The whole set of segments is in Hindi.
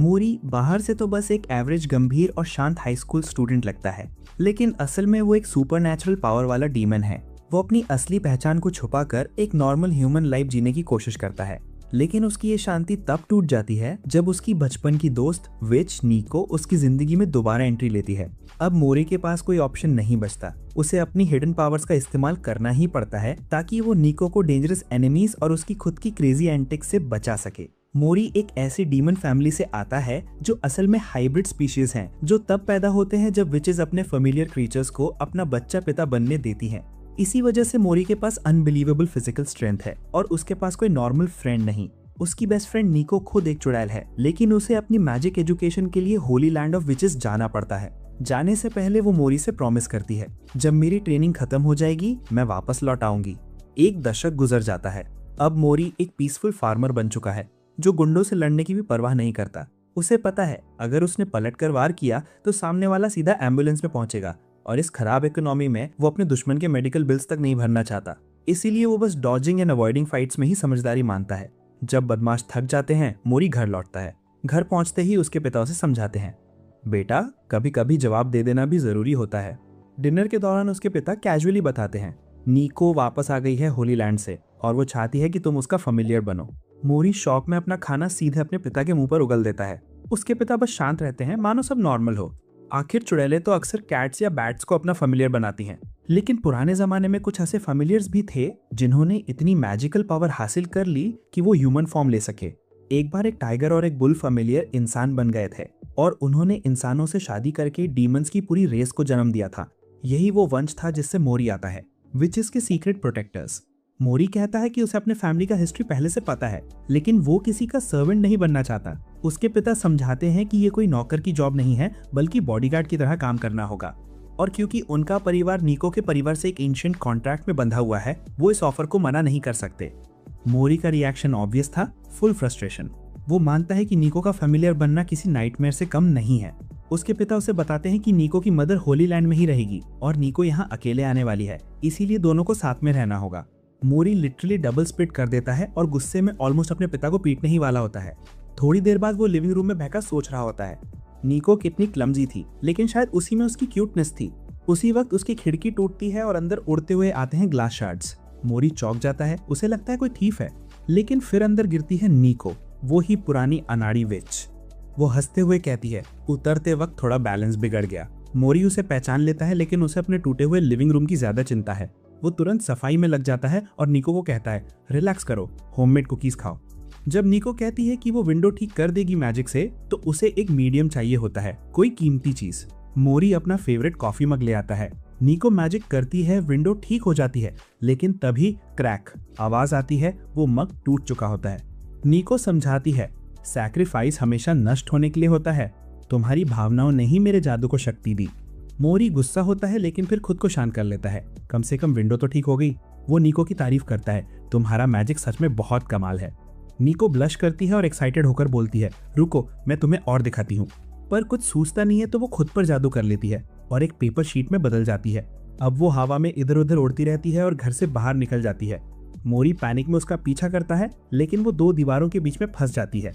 मोरी बाहर से तो बस एक एवरेज गंभीर और शांत हाई स्कूल स्टूडेंट लगता है, लेकिन असल में वो एक सुपरनैचुरल पावर वाला डीमन है। वो अपनी असली पहचान को छुपाकर एक नॉर्मल ह्यूमन लाइफ जीने की कोशिश करता है, लेकिन उसकी ये शांति तब टूट जाती है जब उसकी बचपन की दोस्त विच नीको उसकी जिंदगी में दोबारा एंट्री लेती है। अब मोरी के पास कोई ऑप्शन नहीं बचता, उसे अपनी हिडन पावर्स का इस्तेमाल करना ही पड़ता है ताकि वो नीको को डेंजरस एनिमीज और उसकी खुद की क्रेजी एंटिक्स से बचा सके। मोरी एक ऐसी डीमन फैमिली से आता है जो असल में हाइब्रिड स्पीशीज हैं, जो तब पैदा होते हैं जब विचेस अपने फेमिलियर क्रीचर्स को अपना बच्चा पिता बनने देती हैं। इसी वजह से मोरी के पास अनबिलीवेबल फिजिकल स्ट्रेंथ है और उसके पास कोई नॉर्मल फ्रेंड नहीं। उसकी बेस्ट फ्रेंड नीको खुद एक चुड़ैल है, लेकिन उसे अपनी मैजिक एजुकेशन के लिए होली लैंड ऑफ विचेस जाना पड़ता है। जाने से पहले वो मोरी से प्रॉमिस करती है, जब मेरी ट्रेनिंग खत्म हो जाएगी मैं वापस लौट आऊंगी। एक दशक गुजर जाता है। अब मोरी एक पीसफुल फार्मर बन चुका है जो गुंडों से लड़ने की भी परवाह नहीं करता। उसे पता है अगर उसने पलटकर वार किया तो सामने वाला सीधा एम्बुलेंस में पहुंचेगा, और इस खराब इकोनॉमी में वो अपने दुश्मन के मेडिकल बिल्स तक नहीं भरना चाहता। इसीलिए वो बस डॉजिंग एंड अवॉइडिंग फाइट्स में ही समझदारी मानता है। जब बदमाश थक जाते हैं, मोरी घर लौटता है। घर पहुंचते ही उसके पिता उसे समझाते हैं, बेटा कभी कभी जवाब दे देना भी जरूरी होता है। डिनर के दौरान उसके पिता कैजुअली बताते हैं, नीको वापस आ गई है होली लैंड से और वो चाहती है कि तुम उसका फेमिलियर बनो। मोरी शौक में अपना खाना सीधे अपने पिता के मुंह पर उगल देता है। उसके पिता बस शांत रहते हैं, मानो सब नॉर्मल हो। आखिर चुड़ैलें तो अक्सर कैट्स या बैट्स को अपना फेमिलियर बनाती हैं, लेकिन पुराने जमाने में कुछ ऐसे फेमिलियर्स भी थे जिन्होंने इतनी मैजिकल पावर हासिल कर ली कि वो ह्यूमन फॉर्म ले सके। एक बार एक टाइगर और एक बुल फेमिलियर इंसान बन गए थे और उन्होंने इंसानों से शादी करके डीमंस की पूरी रेस को जन्म दिया था। यही वो वंश था जिससे मोरी आता है, विचेस के सीक्रेट प्रोटेक्टर्स। मोरी कहता है कि उसे अपने फैमिली का हिस्ट्री पहले से पता है, लेकिन वो किसी का सर्वेंट नहीं बनना चाहता। उसके पिता समझाते हैं कि ये कोई नौकर की जॉब नहीं है, बल्कि बॉडीगार्ड की तरह काम करना होगा। और क्योंकि उनका परिवार नीको के परिवार से एक एंशिएंट कॉन्ट्रैक्ट में बंधा हुआ है, वो इस ऑफर को मना नहीं कर सकते। मोरी का रिएक्शन ऑब्वियस था, फुल फ्रस्ट्रेशन। वो मानता है कि नीको का फेमिलियर बनना किसी नाइटमेयर से कम नहीं है। उसके पिता उसे बताते हैं कि नीको की मदर होली लैंड में ही रहेगी और नीको यहाँ अकेले आने वाली है, इसीलिए दोनों को साथ में रहना होगा। मोरी लिटरली डबल स्प्लिट कर देता है और गुस्से में ऑलमोस्ट अपने पिता को पीटने ही वाला होता है। थोड़ी देर बाद वो लिविंग रूम में बहकर सोच रहा होता है, नीको कितनी क्लमजी थी, लेकिन शायद उसी में उसकी क्यूटनेस थी। उसी वक्त उसकी खिड़की टूटती है और अंदर उड़ते हुए आते हैं ग्लास शार्ड्स। मोरी चौंक जाता है, उसे लगता है कोई थीफ है, लेकिन फिर अंदर गिरती है नीको, वो ही पुरानी अनाड़ी विच। वो हंसते हुए कहती है, उतरते वक्त थोड़ा बैलेंस बिगड़ गया। मोरी उसे पहचान लेता है, लेकिन उसे अपने टूटे हुए लिविंग रूम की ज्यादा चिंता है। वो तुरंत सफाई में लग जाता है और नीको को कहता है, रिलैक्स करो, होममेड कुकीज खाओ। जब नीको कहती है कि वो विंडो ठीक कर देगी मैजिक से, तो उसे एक मीडियम चाहिए होता है, कोई कीमती चीज। मोरी अपना फेवरेट कॉफी मग ले आता है। नीको मैजिक करती है, विंडो ठीक हो जाती है, लेकिन तभी क्रैक आवाज आती है, वो मग टूट चुका होता है। नीको समझाती है, सैक्रिफाइस हमेशा नष्ट होने के लिए होता है, तुम्हारी भावनाओं ने ही मेरे जादू को शक्ति दी। मोरी गुस्सा होता है, लेकिन फिर खुद को शांत कर लेता है, कम से कम विंडो तो ठीक हो गई। वो नीको की तारीफ करता है, तुम्हारा मैजिक सच में बहुत कमाल है। नीको ब्लश करती है और एक्साइटेड होकर बोलती है, रुको मैं तुम्हें और दिखाती हूँ। पर कुछ सूझता नहीं है तो वो खुद पर जादू कर लेती है और एक पेपर शीट में बदल जाती है। अब वो हवा में इधर उधर उड़ती रहती है और घर से बाहर निकल जाती है। मोरी पैनिक में उसका पीछा करता है, लेकिन वो दो दीवारों के बीच में फंस जाती है।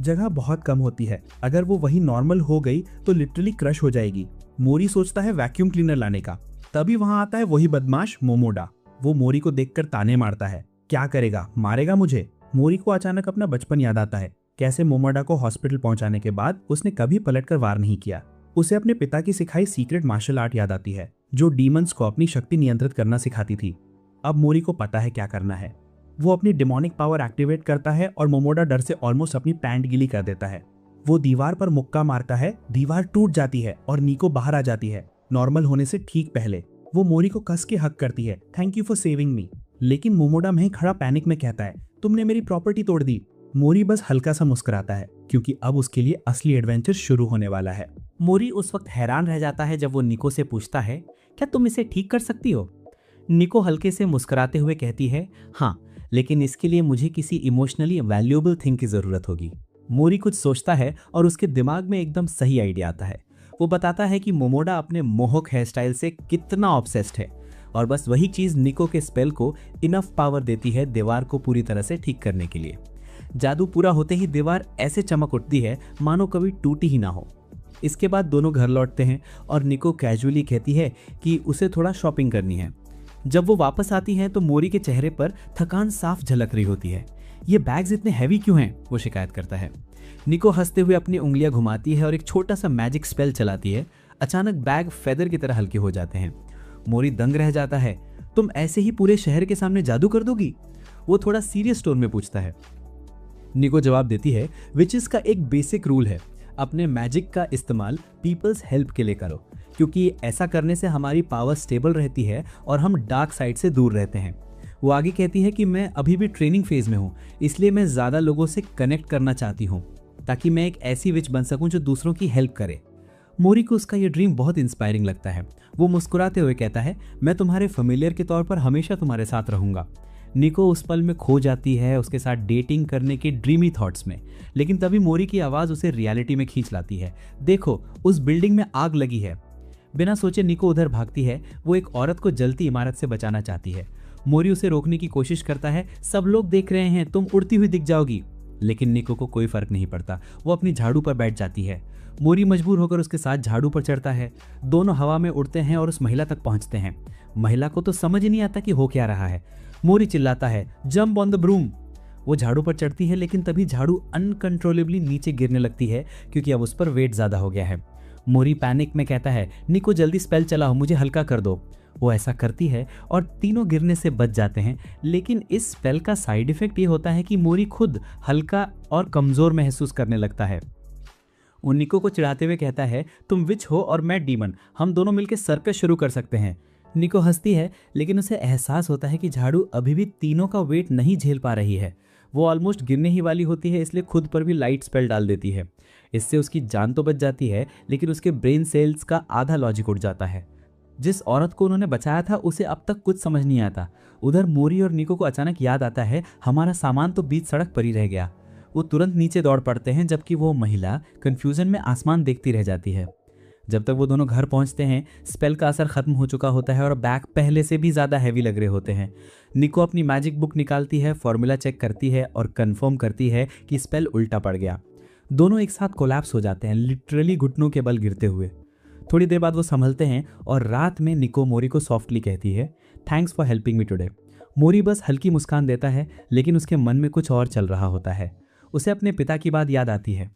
जगह बहुत कम होती है, अगर वो वही नॉर्मल हो गई तो लिटरली क्रश हो जाएगी। मोरी सोचता है वैक्यूम क्लीनर लाने का, तभी वहां आता है वही बदमाश मोमोडा। वो मोरी को देखकर ताने मारता है, क्या करेगा, मारेगा मुझे। मोरी को अचानक अपना बचपन याद आता है, कैसे मोमोडा को हॉस्पिटल पहुंचाने के बाद उसने कभी पलटकर वार नहीं किया। उसे अपने पिता की सिखाई सीक्रेट मार्शल आर्ट याद आती है, जो डीमंस को अपनी शक्ति नियंत्रित करना सिखाती थी। अब मोरी को पता है क्या करना है। वो अपनी डिमोनिक पावर एक्टिवेट करता है और मोमोडा डर से ऑलमोस्ट अपनी पैंट गीली कर देता है। वो दीवार पर मुक्का मारता है, दीवार टूट जाती है और नीको बाहर आ जाती है, नॉर्मल होने से ठीक पहले। वो मोरी को कस के हक करती है, थैंक यू फॉर सेविंग मी। लेकिन मोमोडा वहीं खड़ा पैनिक में कहता है, तुमने मेरी प्रॉपर्टी तोड़ दी। मोरी बस हल्का सा मुस्कुराता है, क्योंकि अब उसके लिए असली एडवेंचर शुरू होने वाला है। मोरी उस वक्त हैरान रह जाता है जब वो निको से पूछता है, क्या तुम इसे ठीक कर सकती हो? निको हल्के से मुस्कुराते हुए कहती है, हाँ, लेकिन इसके लिए मुझे किसी इमोशनली वैल्यूएबल थिंग की जरूरत होगी। मोरी कुछ सोचता है और उसके दिमाग में एकदम सही आइडिया आता है। वो बताता है कि मोमोडा अपने मोहक हेयर स्टाइल से कितना ऑब्सेस्ड है और बस वही चीज निको के स्पेल को इनफ पावर देती है दीवार को पूरी तरह से ठीक करने के लिए। जादू पूरा होते ही दीवार ऐसे चमक उठती है मानो कभी टूटी ही ना हो। इसके बाद दोनों घर लौटते हैं और निको कैजुअली कहती है कि उसे थोड़ा शॉपिंग करनी है। जब वो वापस आती है तो मोरी के चेहरे पर थकान साफ झलक रही होती है। ये बैग्स इतने हैवी क्यों हैं? वो शिकायत करता है। निको हंसते हुए अपनी उंगलियां घुमाती है और एक छोटा सा मैजिक स्पेल चलाती है। अचानक बैग फेदर की तरह हल्के हो जाते हैं। मोरी दंग रह जाता है। तुम ऐसे ही पूरे शहर के सामने जादू कर दोगी? वो थोड़ा सीरियस टोन में पूछता है। निको जवाब देती है, विचेस का एक बेसिक रूल है, अपने मैजिक का इस्तेमाल पीपल्स हेल्प के लिए करो, क्योंकि ऐसा करने से हमारी पावर स्टेबल रहती है और हम डार्क साइड से दूर रहते हैं। वो आगे कहती है कि मैं अभी भी ट्रेनिंग फेज में हूँ, इसलिए मैं ज़्यादा लोगों से कनेक्ट करना चाहती हूँ ताकि मैं एक ऐसी विच बन सकूँ जो दूसरों की हेल्प करे। मोरी को उसका ये ड्रीम बहुत इंस्पायरिंग लगता है। वो मुस्कुराते हुए कहता है, मैं तुम्हारे फेमिलियर के तौर पर हमेशा तुम्हारे साथ रहूंगा। निको उस पल में खो जाती है उसके साथ डेटिंग करने के ड्रीमी थॉट्स में, लेकिन तभी मोरी की आवाज़ उसे रियलिटी में खींच लाती है। देखो, उस बिल्डिंग में आग लगी है। बिना सोचे निको उधर भागती है। वो एक औरत को जलती इमारत से बचाना चाहती है। मोरी उसे रोकने की कोशिश करता है। सब लोग देख रहे हैं, तुम उड़ती हुई दिख जाओगी। लेकिन निको को कोई फर्क नहीं पड़ता। वो अपनी झाड़ू पर बैठ जाती है। मोरी मजबूर होकर उसके साथ झाड़ू पर चढ़ता है। दोनों हवा में उड़ते हैं और उस महिला तक पहुंचते हैं। महिला को तो समझ ही नहीं आता कि हो क्या रहा है। मोरी चिल्लाता है, जंप ऑन द ब्रूम। वो झाड़ू पर चढ़ती है, लेकिन तभी झाड़ू अनकंट्रोलेबली नीचे गिरने लगती है क्योंकि अब उस पर वेट ज्यादा हो गया है। मोरी पैनिक में कहता है, निको जल्दी स्पेल चलाओ, मुझे हल्का कर दो। वो ऐसा करती है और तीनों गिरने से बच जाते हैं। लेकिन इस स्पेल का साइड इफेक्ट ये होता है कि मोरी खुद हल्का और कमजोर महसूस करने लगता है। वो निको को चिढ़ाते हुए कहता है, तुम विच हो और मैं डीमन, हम दोनों मिलकर सर्कस शुरू कर सकते हैं। निको हंसती है, लेकिन उसे एहसास होता है कि झाड़ू अभी भी तीनों का वेट नहीं झेल पा रही है। वो ऑलमोस्ट गिरने ही वाली होती है, इसलिए खुद पर भी लाइट स्पेल डाल देती है। इससे उसकी जान तो बच जाती है, लेकिन उसके ब्रेन सेल्स का आधा लॉजिक उड़ जाता है। जिस औरत को उन्होंने बचाया था उसे अब तक कुछ समझ नहीं आता। उधर मोरी और निको को अचानक याद आता है, हमारा सामान तो बीच सड़क पर ही रह गया। वो तुरंत नीचे दौड़ पड़ते हैं, जबकि वो महिला कंफ्यूजन में आसमान देखती रह जाती है। जब तक वो दोनों घर पहुंचते हैं, स्पेल का असर खत्म हो चुका होता है और बैग पहले से भी ज़्यादा हैवी लग रहे होते हैं। निको अपनी मैजिक बुक निकालती है, फॉर्मूला चेक करती है और कंफर्म करती है कि स्पेल उल्टा पड़ गया। दोनों एक साथ कोलैप्स हो जाते हैं, लिटरली घुटनों के बल गिरते हुए। थोड़ी देर बाद वो संभलते हैं और रात में निको मोरी को सॉफ्टली कहती है, thanks for helping me today. Mori बस हल्की मुस्कान देता है, लेकिन उसके मन में कुछ और चल रहा होता है। उसे अपने पिता की बात याद आती है।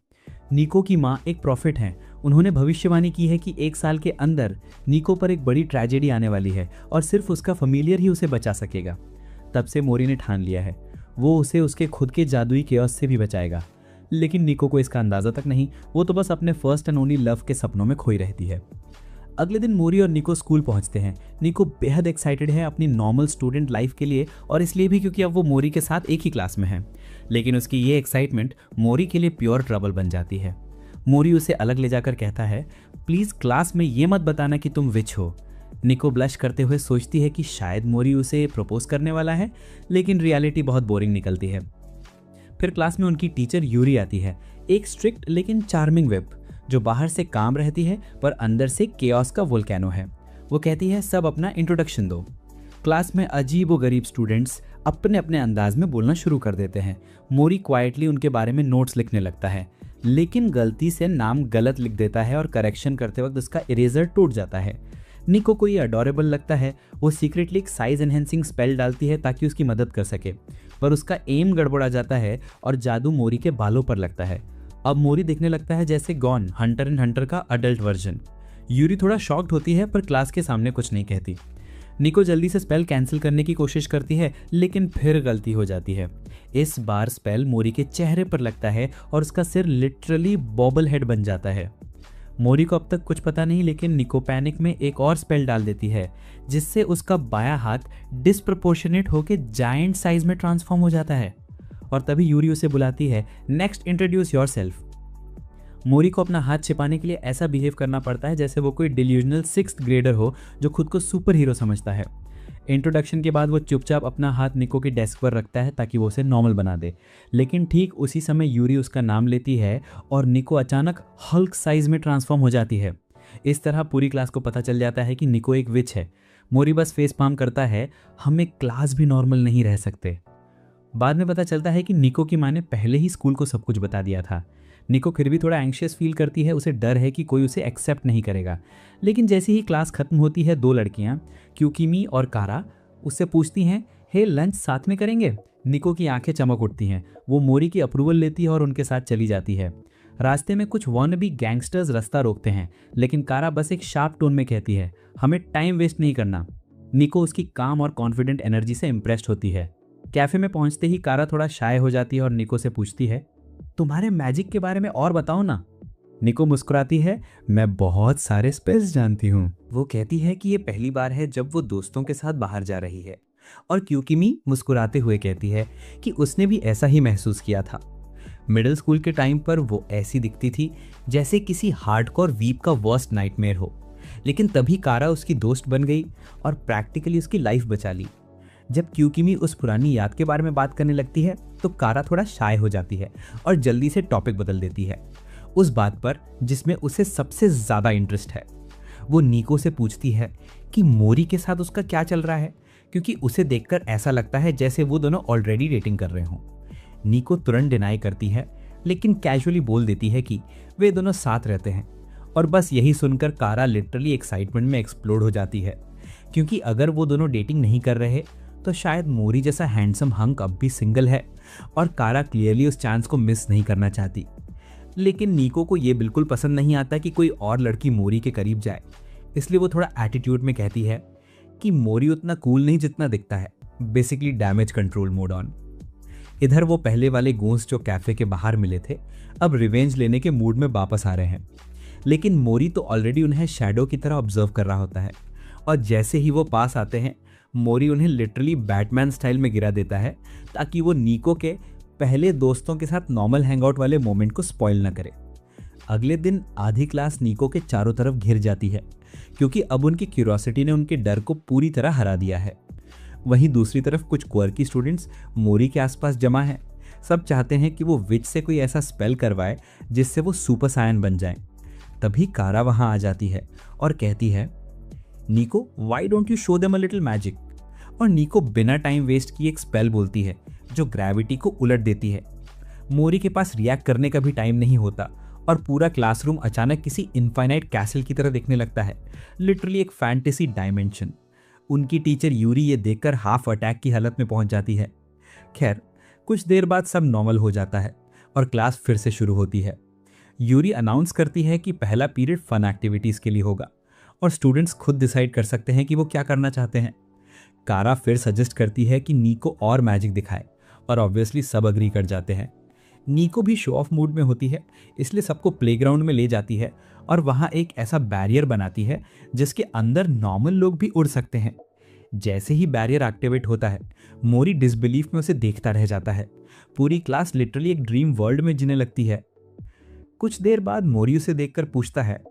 निको की माँ एक प्रॉफिट हैं। उन्होंने भविष्यवाणी की है कि 1 साल के अंदर निको पर एक बड़ी ट्रेजेडी आने वाली है और सिर्फ उसका फैमिलियर ही उसे बचा सकेगा। तब से मोरी ने ठान लिया है, वो उसे उसके खुद के जादुई केओस से भी बचाएगा। लेकिन निको को इसका अंदाजा तक नहीं। वो तो बस अपने फर्स्ट एंड ओनली लव के सपनों में खोई रहती है। अगले दिन मोरी और निको स्कूल पहुंचते हैं। निको बेहद एक्साइटेड है अपनी नॉर्मल स्टूडेंट लाइफ के लिए, और इसलिए भी क्योंकि अब वो मोरी के साथ एक ही क्लास में है। लेकिन उसकी ये एक्साइटमेंट मोरी के लिए प्योर ट्रबल बन जाती है। मोरी उसे अलग ले जाकर कहता है, प्लीज क्लास में ये मत बताना कि तुम विच हो। निको ब्लश करते हुए सोचती है कि शायद मोरी उसे प्रपोज करने वाला है, लेकिन रियलिटी बहुत बोरिंग निकलती है। फिर क्लास में उनकी टीचर यूरी आती है, एक स्ट्रिक्ट लेकिन चार्मिंग विप जो बाहर से काम रहती है पर अंदर से केओस का वोल्केनो है। वो कहती है, सब अपना इंट्रोडक्शन दो। क्लास में अजीब व गरीब स्टूडेंट्स अपने अपने अंदाज में बोलना शुरू कर देते हैं। मोरी क्वाइटली उनके बारे में नोट्स लिखने लगता है, लेकिन गलती से नाम गलत लिख देता है और करेक्शन करते वक्त उसका इरेजर टूट जाता है। निको को ये अडोरेबल लगता है। वो सीक्रेटली एक साइज एनहेंसिंग स्पेल डालती है ताकि उसकी मदद कर सके, पर उसका एम गड़बड़ा जाता है और जादू मोरी के बालों पर लगता है। अब मोरी दिखने लगता है जैसे गॉन, हंटर एंड हंटर का अडल्ट वर्जन। यूरी थोड़ा शॉक्ड होती है पर क्लास के सामने कुछ नहीं कहती। निको जल्दी से स्पेल कैंसिल करने की कोशिश करती है, लेकिन फिर गलती हो जाती है। इस बार स्पेल मोरी के चेहरे पर लगता है और उसका सिर लिटरली बॉबल हेड बन जाता है। मोरी को अब तक कुछ पता नहीं, लेकिन निको पैनिक में एक और स्पेल डाल देती है, जिससे उसका बायां हाथ डिस्प्रपोर्शनेट होकर जायंट साइज में ट्रांसफॉर्म हो जाता है। और तभी यूरी उसे बुलाती है, नेक्स्ट इंट्रोड्यूस योरसेल्फ। मोरी को अपना हाथ छिपाने के लिए ऐसा बिहेव करना पड़ता है जैसे वो कोई डिल्यूजनल 6th ग्रेडर हो जो खुद को सुपर हीरो समझता है। इंट्रोडक्शन के बाद वो चुपचाप अपना हाथ निको की डेस्क पर रखता है ताकि वो उसे नॉर्मल बना दे। लेकिन ठीक उसी समय यूरी उसका नाम लेती है और निको अचानक हल्क साइज में ट्रांसफॉर्म हो जाती है। इस तरह पूरी क्लास को पता चल जाता है कि निको एक विच है। मोरी बस फेस पाम करता है, हम एक क्लास भी नॉर्मल नहीं रह सकते। बाद में पता चलता है कि निको की माँ ने पहले ही स्कूल को सब कुछ बता दिया था। निको फिर भी थोड़ा एंग्शियस फील करती है, उसे डर है कि कोई उसे एक्सेप्ट नहीं करेगा। लेकिन जैसे ही क्लास खत्म होती है, दो लड़कियां क्यूकिमी और कारा उससे पूछती हैं, हे लंच साथ में करेंगे। निको की आंखें चमक उठती हैं, वो मोरी की अप्रूवल लेती है और उनके साथ चली जाती है। रास्ते में कुछ वॉनबी गैंगस्टर्स रास्ता रोकते हैं, लेकिन कारा बस एक शार्प टोन में कहती है, हमें टाइम वेस्ट नहीं करना। निको उसकी काम और कॉन्फिडेंट एनर्जी से इम्प्रेस्ड होती है। कैफे में पहुंचते ही कारा थोड़ा शाय हो जाती है और निको से पूछती है, तुम्हारे मैजिक के बारे में और बताओ ना। निको मुस्कुराती है, मैं बहुत सारे स्पेल्स जानती हूँ। वो कहती है कि ये पहली बार है जब वो दोस्तों के साथ बाहर जा रही है, और क्यूकिमी मुस्कुराते हुए कहती है कि उसने भी ऐसा ही महसूस किया था। मिडिल स्कूल के टाइम पर वो ऐसी दिखती थी जैसे किसी हार्डकोर वीप का वर्स्ट नाइटमेयर हो, लेकिन तभी कारा उसकी दोस्त बन गई और प्रैक्टिकली उसकी लाइफ बचा ली। जब क्यूकिमी उस पुरानी याद के बारे में बात करने लगती है तो कारा थोड़ा शाय हो जाती है और जल्दी से टॉपिक बदल देती है, उस बात पर जिसमें उसे सबसे ज़्यादा इंटरेस्ट है। वो निको से पूछती है कि मोरी के साथ उसका क्या चल रहा है, क्योंकि उसे देखकर ऐसा लगता है जैसे वो दोनों ऑलरेडी डेटिंग कर रहे हों। निको तुरंत डिनाई करती है, लेकिन कैजुअली बोल देती है कि वे दोनों साथ रहते हैं। और बस यही सुनकर कारा लिटरली एक्साइटमेंट में एक्सप्लोड हो जाती है, क्योंकि अगर वो दोनों डेटिंग नहीं कर रहे तो शायद मोरी जैसा हैंडसम हंक अब भी सिंगल है, और कारा क्लियरली उस चांस को मिस नहीं करना चाहती। लेकिन निको को ये बिल्कुल पसंद नहीं आता कि कोई और लड़की मोरी के करीब जाए, इसलिए वो थोड़ा एटीट्यूड में कहती है कि मोरी उतना कूल नहीं जितना दिखता है, basically damage control mode on. इधर वो पहले वाले गोंस जो कैफे के बाहर मिले थे अब रिवेंज लेने के मूड में वापस आ रहे हैं, लेकिन मोरी तो ऑलरेडी उन्हें शैडो की तरह ऑब्जर्व कर रहा होता है, और जैसे ही वो पास आते हैं मोरी उन्हें लिटरली बैटमैन स्टाइल में गिरा देता है ताकि वो निको के पहले दोस्तों के साथ नॉर्मल हैंगआउट वाले मोमेंट को स्पॉइल न करे। अगले दिन आधी क्लास निको के चारों तरफ घिर जाती है, क्योंकि अब उनकी क्यूरियोसिटी ने उनके डर को पूरी तरह हरा दिया है। वहीं दूसरी तरफ कुछ क्वर्की स्टूडेंट्स मोरी के आसपास जमा हैं। सब चाहते हैं कि वो विच से कोई ऐसा स्पेल करवाए जिससे वो सुपर सायन बन जाए। तभी कारा वहां आ जाती है और कहती है, निको why don't you show them a little magic. और निको बिना टाइम वेस्ट किए एक स्पेल बोलती है जो ग्रेविटी को उलट देती है। मोरी के पास रिएक्ट करने का भी टाइम नहीं होता और पूरा क्लासरूम अचानक किसी इनफाइनाइट कैसल की तरह दिखने लगता है, लिटरली एक फैंटेसी डायमेंशन। उनकी टीचर यूरी ये देखकर हाफ अटैक की हालत में पहुंच जाती है। खैर कुछ देर बाद सब नॉर्मल हो जाता है और क्लास फिर से शुरू होती है। यूरी अनाउंस करती है कि पहला पीरियड फन एक्टिविटीज़ के लिए होगा और स्टूडेंट्स खुद डिसाइड कर सकते हैं कि वो क्या करना चाहते हैं। कारा फिर सजेस्ट करती है कि निको और मैजिक दिखाए और ऑब्वियसली सब अग्री कर जाते हैं। निको भी शो ऑफ मूड में होती है, इसलिए सबको प्लेग्राउंड में ले जाती है और वहाँ एक ऐसा बैरियर बनाती है जिसके अंदर नॉर्मल लोग भी उड़ सकते हैं। जैसे ही बैरियर एक्टिवेट होता है मोरी डिसबिलीफ में उसे देखता रह जाता है। पूरी क्लास लिटरली एक ड्रीम वर्ल्ड में जीने लगती है। कुछ देर बाद मोरी उसे देखकर पूछता है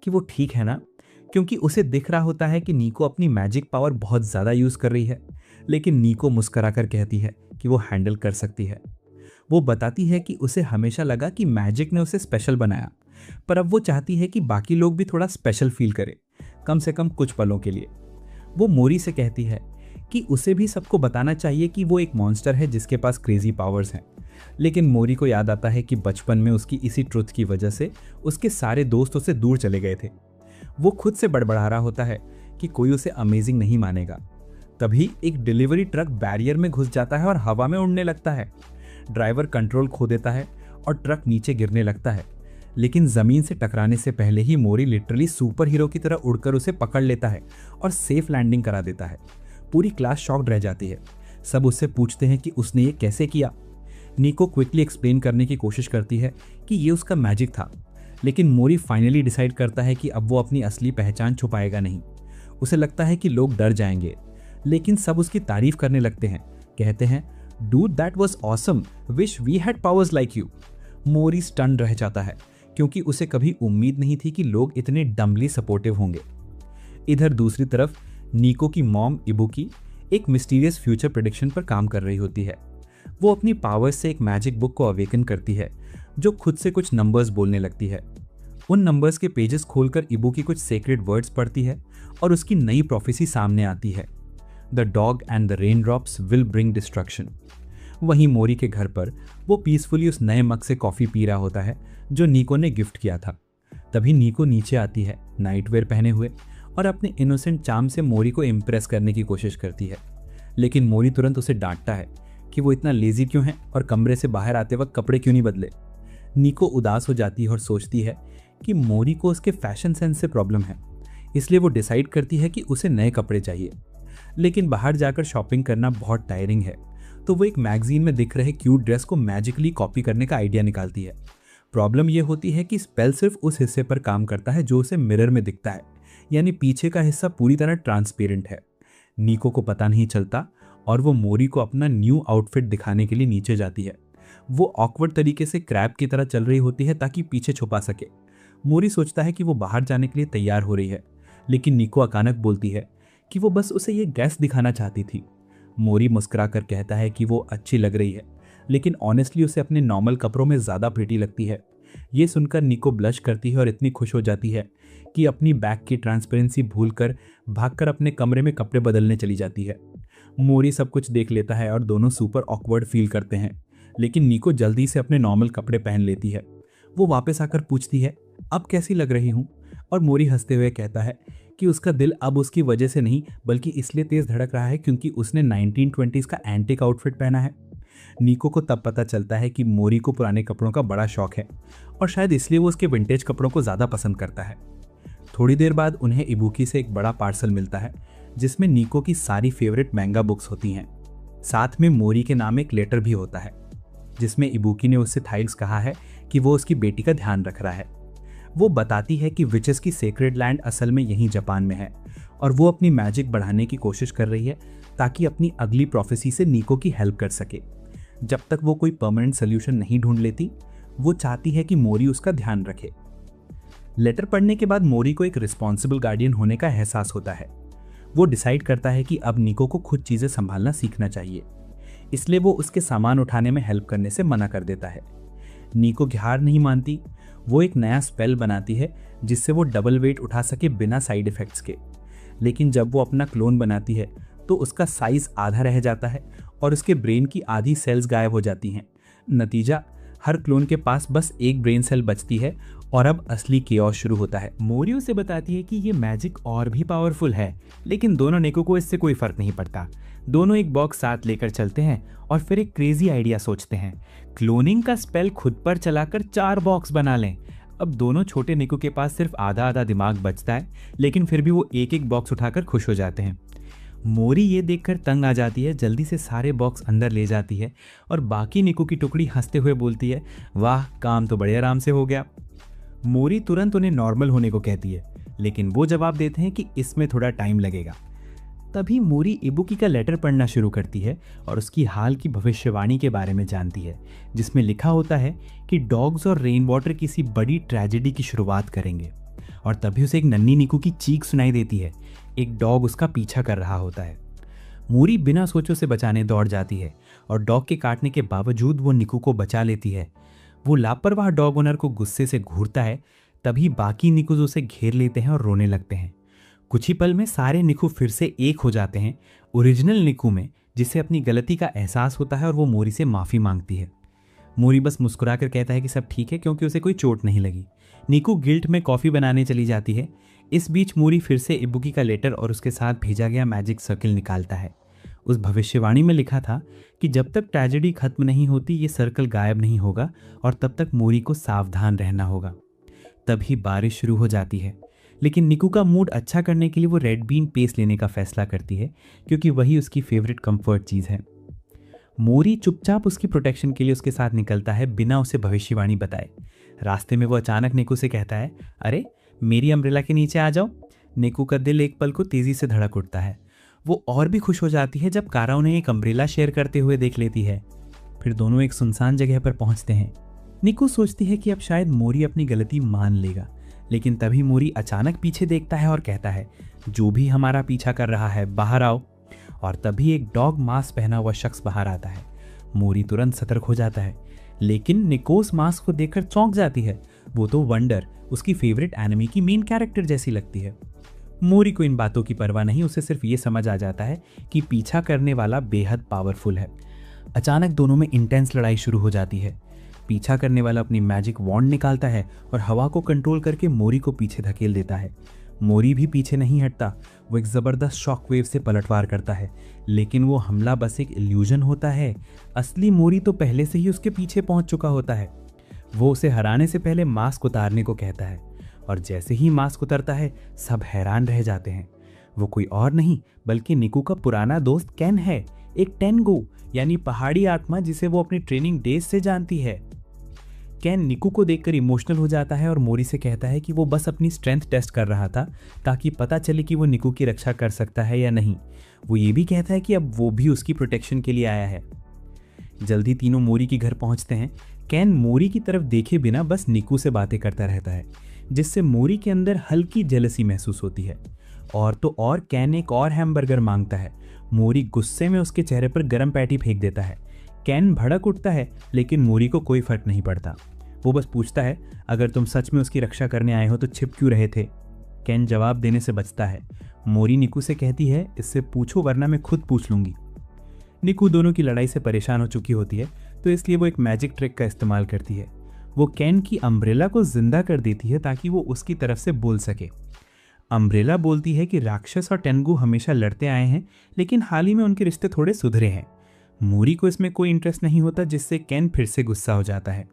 कि वो ठीक है ना, क्योंकि उसे दिख रहा होता है कि निको अपनी मैजिक पावर बहुत ज़्यादा यूज़ कर रही है। लेकिन निको मुस्कराकर कहती है कि वो हैंडल कर सकती है। वो बताती है कि उसे हमेशा लगा कि मैजिक ने उसे स्पेशल बनाया, पर अब वो चाहती है कि बाकी लोग भी थोड़ा स्पेशल फील करें, कम से कम कुछ पलों के लिए। वो मोरी से कहती है कि उसे भी सबको बताना चाहिए कि वो एक मॉन्स्टर है जिसके पास क्रेजी पावर्स हैं। लेकिन मोरी को याद आता है कि बचपन में उसकी इसी ट्रुथ की वजह से उसके सारे दोस्त उससे दूर चले गए थे। वो खुद से बड़बड़ा रहा होता है कि कोई उसे अमेजिंग नहीं मानेगा। तभी एक डिलीवरी ट्रक बैरियर में घुस जाता है और हवा में उड़ने लगता है। ड्राइवर कंट्रोल खो देता है और ट्रक नीचे गिरने लगता है, लेकिन ज़मीन से टकराने से पहले ही मोरी लिटरली सुपर हीरो की तरह उड़कर उसे पकड़ लेता है और सेफ लैंडिंग करा देता है। पूरी क्लास शॉक्ड रह जाती है। सब उससे पूछते हैं कि उसने ये कैसे किया। निको क्विकली एक्सप्लेन करने की कोशिश करती है कि ये उसका मैजिक था, लेकिन मोरी फाइनली डिसाइड करता है कि अब वो अपनी असली पहचान छुपाएगा नहीं। उसे लगता है कि लोग डर जाएंगे, लेकिन सब उसकी तारीफ करने लगते हैं। कहते हैं, dude that was awesome, wish we had powers like you. मोरी स्टन रह जाता है, क्योंकि उसे कभी उम्मीद नहीं थी कि लोग इतने डम्बली सपोर्टिव होंगे। इधर दूसरी तरफ निको की मॉम इबुकी एक मिस्टीरियस फ्यूचर प्रेडिक्शन पर काम कर रही होती है। वो अपनी पावर्स से एक मैजिक बुक को अवेकन करती है जो खुद से कुछ नंबर्स बोलने लगती है। उन नंबर्स के पेजेस खोलकर इबुकी कुछ सेक्रेड वर्ड्स पढ़ती है और उसकी नई प्रोफेसी सामने आती है। The dog and the rain drops will bring destruction. वहीं मोरी के घर पर वो पीसफुली उस नए मग से कॉफी पी रहा होता है जो निको ने गिफ्ट किया था। तभी निको नीचे आती है नाइटवेयर पहने हुए और अपने इनोसेंट चार्म से मोरी को इम्प्रेस करने की कोशिश करती है, लेकिन मोरी तुरंत उसे डांटता है कि वो इतना लेजी क्यों है और कमरे से बाहर आते वक्त कपड़े क्यों नहीं बदले। निको उदास हो जाती है और सोचती है कि मोरी को उसके फैशन सेंस से प्रॉब्लम है, इसलिए वो डिसाइड करती है कि उसे नए कपड़े चाहिए। लेकिन बाहर जाकर शॉपिंग करना बहुत टायरिंग है, तो वो एक मैगजीन में दिख रहे क्यूट ड्रेस को मैजिकली कॉपी करने का आइडिया निकालती है। प्रॉब्लम ये होती है कि स्पेल सिर्फ उस हिस्से पर काम करता है जो उसे मिरर में दिखता है, यानी पीछे का हिस्सा पूरी तरह ट्रांसपेरेंट है। निको को पता नहीं चलता और वो मोरी को अपना न्यू आउटफिट दिखाने के लिए नीचे जाती है। वो ऑकवर्ड तरीके से क्रैब की तरह चल रही होती है ताकि पीछे छुपा सके। मोरी सोचता है कि वो बाहर जाने के लिए तैयार हो रही है, लेकिन निको अचानक बोलती है कि वो बस उसे ये ड्रेस दिखाना चाहती थी। मोरी मुस्कुरा कर कहता है कि वो अच्छी लग रही है, लेकिन ऑनेस्टली उसे अपने नॉर्मल कपड़ों में ज़्यादा प्रिटी लगती है। ये सुनकर निको ब्लश करती है और इतनी खुश हो जाती है कि अपनी बैग की ट्रांसपेरेंसी भूलकर भागकर अपने कमरे में कपड़े बदलने चली जाती है। मोरी सब कुछ देख लेता है और दोनों सुपर ऑकवर्ड फील करते हैं, लेकिन निको जल्दी से अपने नॉर्मल कपड़े पहन लेती है। वो वापस आकर पूछती है अब कैसी लग रही हूँ, और मोरी हंसते हुए कहता है कि उसका दिल अब उसकी वजह से नहीं बल्कि इसलिए तेज धड़क रहा है क्योंकि उसने 1920s का एंटिक आउटफिट पहना है। निको को तब पता चलता है कि मोरी को पुराने कपड़ों का बड़ा शौक है और शायद इसलिए वो उसके विंटेज कपड़ों को ज़्यादा पसंद करता है। थोड़ी देर बाद उन्हें इबुकी से एक बड़ा पार्सल मिलता है जिसमें निको की सारी फेवरेट मैंगा बुक्स होती हैं। साथ में मोरी के नाम एक लेटर भी होता है जिसमें इबुकी ने उससे थैंक्स कहा है कि वो उसकी बेटी का ध्यान रख रहा है। वो बताती है कि विचेस की सेक्रेड लैंड असल में यहीं जापान में है और वो अपनी मैजिक बढ़ाने की कोशिश कर रही है ताकि अपनी अगली प्रोफेसी से निको की हेल्प कर सके। जब तक वो कोई परमानेंट सोल्यूशन नहीं ढूंढ लेती, वो चाहती है कि मोरी उसका ध्यान रखे। लेटर पढ़ने के बाद मोरी को एक रिस्पॉन्सिबल गार्डियन होने का एहसास होता है। वो डिसाइड करता है कि अब निको को खुद चीज़ें संभालना सीखना चाहिए, इसलिए वो उसके सामान उठाने में हेल्प करने से मना कर देता है। निको हार नहीं मानती। वो एक नया स्पेल बनाती है जिससे वो डबल वेट उठा सके बिना साइड इफ़ेक्ट्स के, लेकिन जब वो अपना क्लोन बनाती है तो उसका साइज आधा रह जाता है और उसके ब्रेन की आधी सेल्स गायब हो जाती हैं। नतीजा, हर क्लोन के पास बस एक ब्रेन सेल बचती है और अब असली केओस शुरू होता है। मोरी उसे बताती है कि ये मैजिक और भी पावरफुल है, लेकिन दोनों निको को इससे कोई फर्क नहीं पड़ता। दोनों एक बॉक्स साथ लेकर चलते हैं और फिर एक क्रेजी आइडिया सोचते हैं, क्लोनिंग का स्पेल खुद पर चलाकर 4 बॉक्स बना लें। अब दोनों छोटे निको के पास सिर्फ आधा आधा दिमाग बचता है, लेकिन फिर भी वो एक एक बॉक्स उठाकर खुश हो जाते हैं। मोरी ये देखकर तंग आ जाती है, जल्दी से सारे बॉक्स अंदर ले जाती है और बाकी निको की टुकड़ी हंसते हुए बोलती है, वाह, काम तो बड़े आराम से हो गया। मोरी तुरंत उन्हें नॉर्मल होने को कहती है, लेकिन वो जवाब देते हैं कि इसमें थोड़ा टाइम लगेगा। तभी मोरी इबुकी का लेटर पढ़ना शुरू करती है और उसकी हाल की भविष्यवाणी के बारे में जानती है, जिसमें लिखा होता है कि डॉग्स और रेन वाटर किसी बड़ी ट्रेजेडी की शुरुआत करेंगे। और तभी उसे एक नन्ही निको की चीख सुनाई देती है। एक डॉग उसका पीछा कर रहा होता है। मोरी बिना सोचे उसे बचाने दौड़ जाती है और डॉग के काटने के बावजूद वो निको को बचा लेती है। वो लापरवाह डॉग ओनर को गुस्से से घूरता है। तभी बाकी निकोज उसे घेर लेते हैं और रोने लगते हैं। कुछ ही पल में सारे निको फिर से एक हो जाते हैं ओरिजिनल निको में, जिसे अपनी गलती का एहसास होता है और वो मोरी से माफ़ी मांगती है। मोरी बस मुस्कुराकर कहता है कि सब ठीक है क्योंकि उसे कोई चोट नहीं लगी। निको गिल्ट में कॉफ़ी बनाने चली जाती है। इस बीच मोरी फिर से इबुकी का लेटर और उसके साथ भेजा गया मैजिक सर्कल निकालता है। उस भविष्यवाणी में लिखा था कि जब तक ट्रेजेडी खत्म नहीं होती ये सर्कल गायब नहीं होगा और तब तक मोरी को सावधान रहना होगा। तभी बारिश शुरू हो जाती है, लेकिन निको का मूड अच्छा करने के लिए वो रेड बीन पेस्ट लेने का फैसला करती है क्योंकि वही उसकी फेवरेट कंफर्ट चीज़ है। मोरी चुपचाप उसकी प्रोटेक्शन के लिए उसके साथ निकलता है बिना उसे भविष्यवाणी बताए। रास्ते में वो अचानक निको से कहता है, अरे मेरी अम्ब्रेला के नीचे आ जाओ। निको का दिल एक पल को तेज़ी से धड़क उठता है। वो और भी खुश हो जाती है जब कारा उन्हें एक अम्ब्रेला शेयर करते हुए देख लेती है। फिर दोनों एक सुनसान जगह पर पहुंचते हैं। निको सोचती है कि अब शायद मोरी अपनी गलती मान लेगा, लेकिन तभी मोरी अचानक पीछे देखता है और कहता है, जो भी हमारा पीछा कर रहा है बाहर आओ। और तभी एक डॉग मास्क पहना हुआ शख्स बाहर आता है। मोरी तुरंत सतर्क हो जाता है, लेकिन निको उस मास्क को देखकर चौंक जाती है। वो तो वंडर, उसकी फेवरेट एनिमी की मेन कैरेक्टर जैसी लगती है। मोरी को इन बातों की परवाह नहीं, उसे सिर्फ ये समझ आ जाता है कि पीछा करने वाला बेहद पावरफुल है। अचानक दोनों में इंटेंस लड़ाई शुरू हो जाती है। पीछा करने वाला अपनी मैजिक वॉन्ड निकालता है और हवा को कंट्रोल करके मोरी को पीछे धकेल देता है। मोरी भी पीछे नहीं हटता, वो एक ज़बरदस्त शॉक वेव से पलटवार करता है, लेकिन वो हमला बस एक इल्यूजन होता है। असली मोरी तो पहले से ही उसके पीछे पहुंच चुका होता है। वो उसे हराने से पहले मास्क उतारने को कहता है और जैसे ही मास्क उतरता है सब हैरान रह जाते हैं। वो कोई और नहीं बल्कि निकू का पुराना दोस्त केन है, एक टेंगू यानी पहाड़ी आत्मा जिसे वो अपनी ट्रेनिंग डेज से जानती है। केन निकू को देखकर इमोशनल हो जाता है और मोरी से कहता है कि वो बस अपनी स्ट्रेंथ टेस्ट कर रहा था ताकि पता चले कि वो निकू की रक्षा कर सकता है या नहीं। वो ये भी कहता है कि अब वो भी उसकी प्रोटेक्शन के लिए आया है। जल्दी तीनों मोरी के घर पहुंचते हैं। केन मोरी की तरफ देखे बिना बस निकू से बातें करता रहता है, जिससे मोरी के अंदर हल्की जेलसी महसूस होती है। और तो और केन एक और हैमबर्गर मांगता है। मोरी गुस्से में उसके चेहरे पर गर्म पैटी फेंक देता है। केन भड़क उठता है, लेकिन मोरी को कोई फर्क नहीं पड़ता। वो बस पूछता है, अगर तुम सच में उसकी रक्षा करने आए हो तो छिप क्यों रहे थे? केन जवाब देने से बचता है। मोरी निकू से कहती है, इससे पूछो वरना मैं खुद पूछ लूंगी। निकू दोनों की लड़ाई से परेशान हो चुकी होती है, तो इसलिए वो एक मैजिक ट्रिक का इस्तेमाल करती है। वो केन की अम्ब्रेला को जिंदा कर देती है ताकि वो उसकी तरफ से बोल सके। अम्ब्रेला बोलती है कि राक्षस और टेंगू हमेशा लड़ते आए हैं, लेकिन हाल ही में उनके रिश्ते थोड़े सुधरे हैं। मोरी को इसमें कोई इंटरेस्ट नहीं होता, जिससे केन फिर से गुस्सा हो जाता है।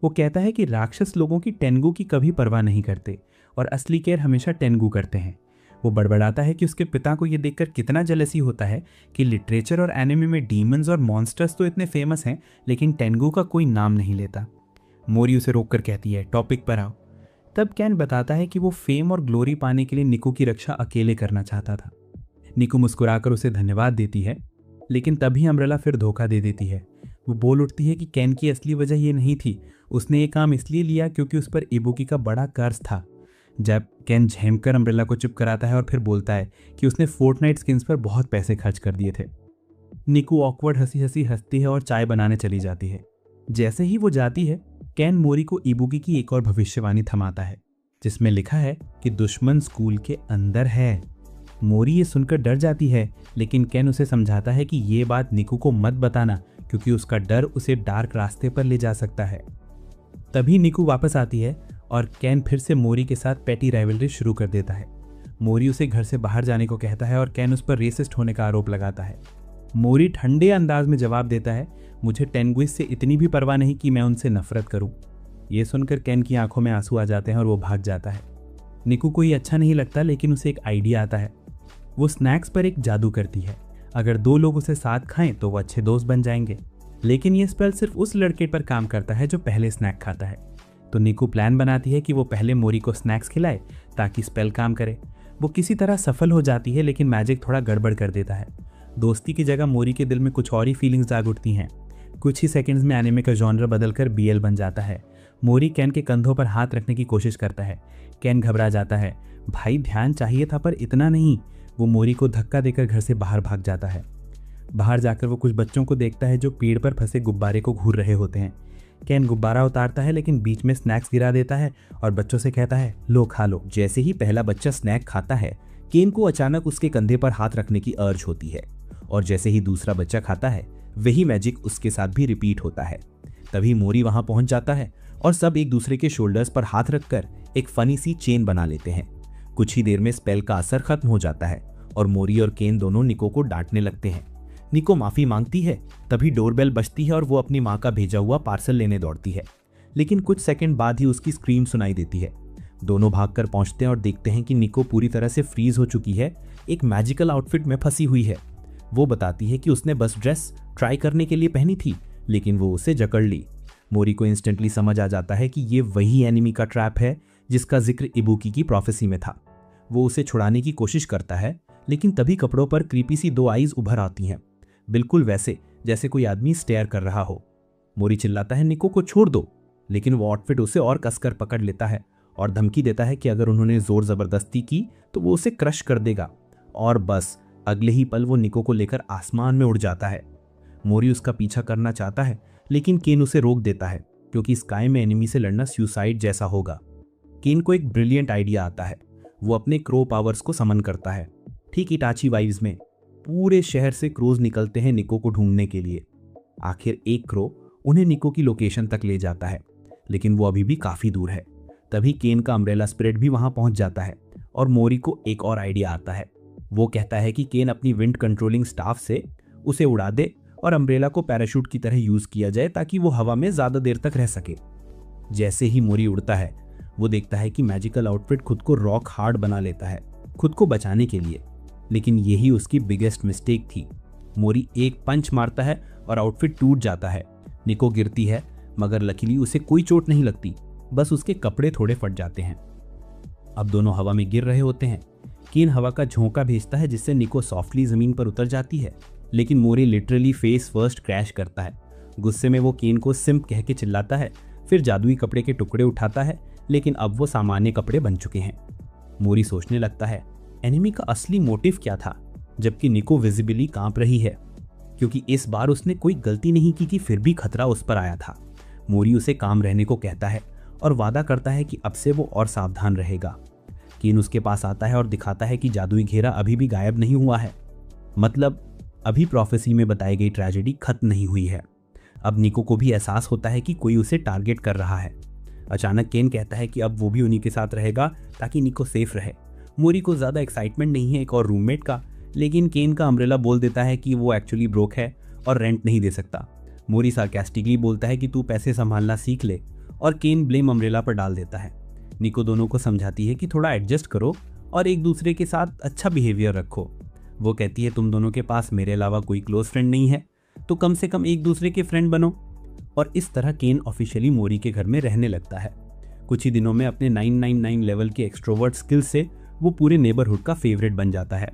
वो कहता है कि राक्षस लोगों की टेंगू की कभी परवाह नहीं करते और असली केयर हमेशा टेंगू करते हैं। वो बड़बड़ाता है कि उसके पिता को ये देखकर कितना जेलसी होता है कि लिटरेचर और एनिमे में डीमंस और मॉन्स्टर्स तो इतने फेमस हैं, लेकिन टेंगू का कोई नाम नहीं लेता। मोरी उसे रोककर कहती है, टॉपिक पर आओ। तब केन बताता है कि वो फेम और ग्लोरी पाने के लिए निकू की रक्षा अकेले करना चाहता था। निकू मुस्कुराकर उसे धन्यवाद देती है, लेकिन तभी अम्ब्रेला फिर धोखा दे देती है। वो बोल उठती है कि केन की असली वजह ये नहीं थी, उसने ये काम इसलिए लिया क्योंकि उस पर इबुकी का बड़ा कर्ज था। जब केन झेमकर अम्ब्रेला को चुप कराता है और फिर बोलता है कि उसने फोर्टनाइट स्किन्स पर बहुत पैसे खर्च कर दिए थे। निकू ऑकवर्ड हंसी हंसी हंसती है और चाय बनाने चली जाती है। जैसे ही वो जाती है, केन मोरी को इबुकी की एक और भविष्यवाणी थमाता है, जिसमें लिखा है कि दुश्मन स्कूल के अंदर है। मोरी ये सुनकर डर जाती है, लेकिन केन उसे समझाता है कि ये बात निकू को मत बताना क्योंकि उसका डर उसे डार्क रास्ते पर ले जा सकता है। तभी निकू वापस आती है और केन फिर से मोरी के साथ पेटी राइवलरी शुरू कर देता है। मोरी उसे घर से बाहर जाने को कहता है और केन उस पर रेसिस्ट होने का आरोप लगाता है। मोरी ठंडे अंदाज में जवाब देता है, मुझे टेंगुइस से इतनी भी परवाह नहीं कि मैं उनसे नफरत करूं। ये सुनकर केन की आंखों में आंसू आ जाते हैं और वो भाग जाता है। निकू को ये अच्छा नहीं लगता, लेकिन उसे एक आइडिया आता है। वो स्नैक्स पर एक जादू करती है। अगर दो लोग उसे साथ खाएं तो वो अच्छे दोस्त बन जाएंगे, लेकिन ये स्पेल सिर्फ उस लड़के पर काम करता है जो पहले स्नैक खाता है। तो निकू प्लान बनाती है कि वो पहले मोरी को स्नैक्स खिलाए ताकि स्पेल काम करे। वो किसी तरह सफल हो जाती है, लेकिन मैजिक थोड़ा गड़बड़ कर देता है। दोस्ती की जगह मोरी के दिल में कुछ और ही फीलिंग्स जाग उठती हैं। कुछ ही सेकंड्स में एनिमे का जॉनर बदलकर बीएल बन जाता है। मोरी केन के कंधों पर हाथ रखने की कोशिश करता है। केन घबरा जाता है। भाई ध्यान चाहिए था पर इतना नहीं। वो मोरी को धक्का देकर घर से बाहर भाग जाता है। बाहर जाकर वो कुछ बच्चों को देखता है जो पेड़ पर फंसे गुब्बारे को घूर रहे होते हैं। केन गुब्बारा उतारता है, लेकिन बीच में स्नैक्स गिरा देता है और बच्चों से कहता है, लो खा लो। जैसे ही पहला बच्चा स्नैक खाता है, केन को अचानक उसके कंधे पर हाथ रखने की अर्ज होती है, और जैसे ही दूसरा बच्चा खाता है, वही मैजिक उसके साथ भी रिपीट होता है। तभी मोरी वहां पहुंच जाता है और सब एक दूसरे के शोल्डर्स पर हाथ रखकर एक फनी सी चेन बना लेते हैं। कुछ ही देर में स्पेल का असर खत्म हो जाता है और मोरी और केन दोनों निको को डांटने लगते हैं। निको माफी मांगती है। तभी डोरबेल बजती है और वो अपनी माँ का भेजा हुआ पार्सल लेने दौड़ती है, लेकिन कुछ सेकंड बाद ही उसकी स्क्रीम सुनाई देती है। दोनों भागकर पहुंचते हैं और देखते हैं कि निको पूरी तरह से फ्रीज हो चुकी है, एक मैजिकल आउटफिट में फंसी हुई है। वो बताती है कि उसने बस ड्रेस ट्राई करने के लिए पहनी थी, लेकिन वो उसे जकड़ ली। मोरी को इंस्टेंटली समझ आ जाता है कि ये वही एनिमी का ट्रैप है जिसका जिक्र इबुकी की प्रोफेसी में था। वो उसे छुड़ाने की कोशिश करता है, लेकिन तभी कपड़ों पर क्रीपी सी दो आईज उभर आती हैं, बिल्कुल वैसे जैसे कोई आदमी स्टेयर कर रहा हो। मोरी चिल्लाता है, निको को छोड़ दो, लेकिन वो आउटफिट उसे और कसकर पकड़ लेता है और धमकी देता है कि अगर उन्होंने जोर जबरदस्ती की तो वो उसे क्रश कर देगा। और बस अगले ही पल वो निको को लेकर आसमान में उड़ जाता है। मोरी उसका पीछा करना चाहता है, लेकिन केन उसे रोक देता है क्योंकि स्काई में एनिमी से लड़ना सुसाइड जैसा होगा। केन को एक ब्रिलियंट आइडिया आता है। वो अपने क्रो पावर्स को समन करता है। ठीक इटाची वाइव्स में पूरे शहर से क्रोज निकलते हैं निको को ढूंढने के लिए। आखिर एक क्रो उन्हें निको की लोकेशन तक ले जाता है, लेकिन वो अभी भी काफी दूर है। तभी केन का अम्ब्रेला स्पिरिट भी वहां पहुंच जाता है और मोरी को एक और आइडिया आता है। वो कहता है कि केन अपनी विंड कंट्रोलिंग स्टाफ से उसे उड़ा दे और अम्ब्रेला को पैराशूट की तरह यूज किया जाए ताकि वो हवा में ज्यादा देर तक रह सके। जैसे ही मोरी उड़ता है, वो देखता है कि मैजिकल आउटफिट खुद को रॉक हार्ड बना लेता है खुद को बचाने के लिए, लेकिन यही उसकी बिगेस्ट मिस्टेक थी। मोरी एक पंच मारता है और आउटफिट टूट जाता है। निको गिरती है, मगर लकीली उसे कोई चोट नहीं लगती, बस उसके कपड़े थोड़े फट जाते हैं। अब दोनों हवा में गिर रहे होते हैं। केन हवा का झोंका भेजता है जिससे निको सॉफ्टली जमीन पर उतर जाती है, लेकिन मोरी लिटरली फेस फर्स्ट क्रैश करता है। गुस्से में वो केन को सिम्प कह के चिल्लाता है, फिर जादुई कपड़े के टुकड़े उठाता है, लेकिन अब वो सामान्य कपड़े बन चुके हैं। मोरी सोचने लगता है एनिमी का असली मोटिव क्या था, जबकि निको विजिबली कांप रही है, क्योंकि इस बार उसने कोई गलती नहीं की थी, फिर भी खतरा उस पर आया था। मोरी उसे काम रहने को कहता है और वादा करता है कि अब से वो और सावधान रहेगा। केन उसके पास आता है और दिखाता है कि जादुई घेरा अभी भी गायब नहीं हुआ है, मतलब अभी प्रोफेसी में बताई गई ट्रेजेडी खत्म नहीं हुई है। अब निको को भी एहसास होता है कि कोई उसे टारगेट कर रहा है। अचानक केन कहता है कि अब वो भी उन्हीं के साथ रहेगा ताकि निको सेफ रहे। मोरी को ज़्यादा एक्साइटमेंट नहीं है एक और रूममेट का, लेकिन केन का अम्ब्रेला बोल देता है कि वो एक्चुअली ब्रोक है और रेंट नहीं दे सकता। मोरी सार्कास्टिकली बोलता है कि तू पैसे संभालना सीख ले, और केन ब्लेम अम्ब्रेला पर डाल देता है। निको दोनों को समझाती है कि थोड़ा एडजस्ट करो और एक दूसरे के साथ अच्छा बिहेवियर रखो। वो कहती है तुम दोनों के पास मेरे अलावा कोई क्लोज फ्रेंड नहीं है, तो कम से कम एक दूसरे के फ्रेंड बनो। और इस तरह केन ऑफिशियली मोरी के घर में रहने लगता है। कुछ ही दिनों में अपने 999 लेवल के एक्सट्रोवर्ट स्किल से वो पूरे नेबरहुड का फेवरेट बन जाता है।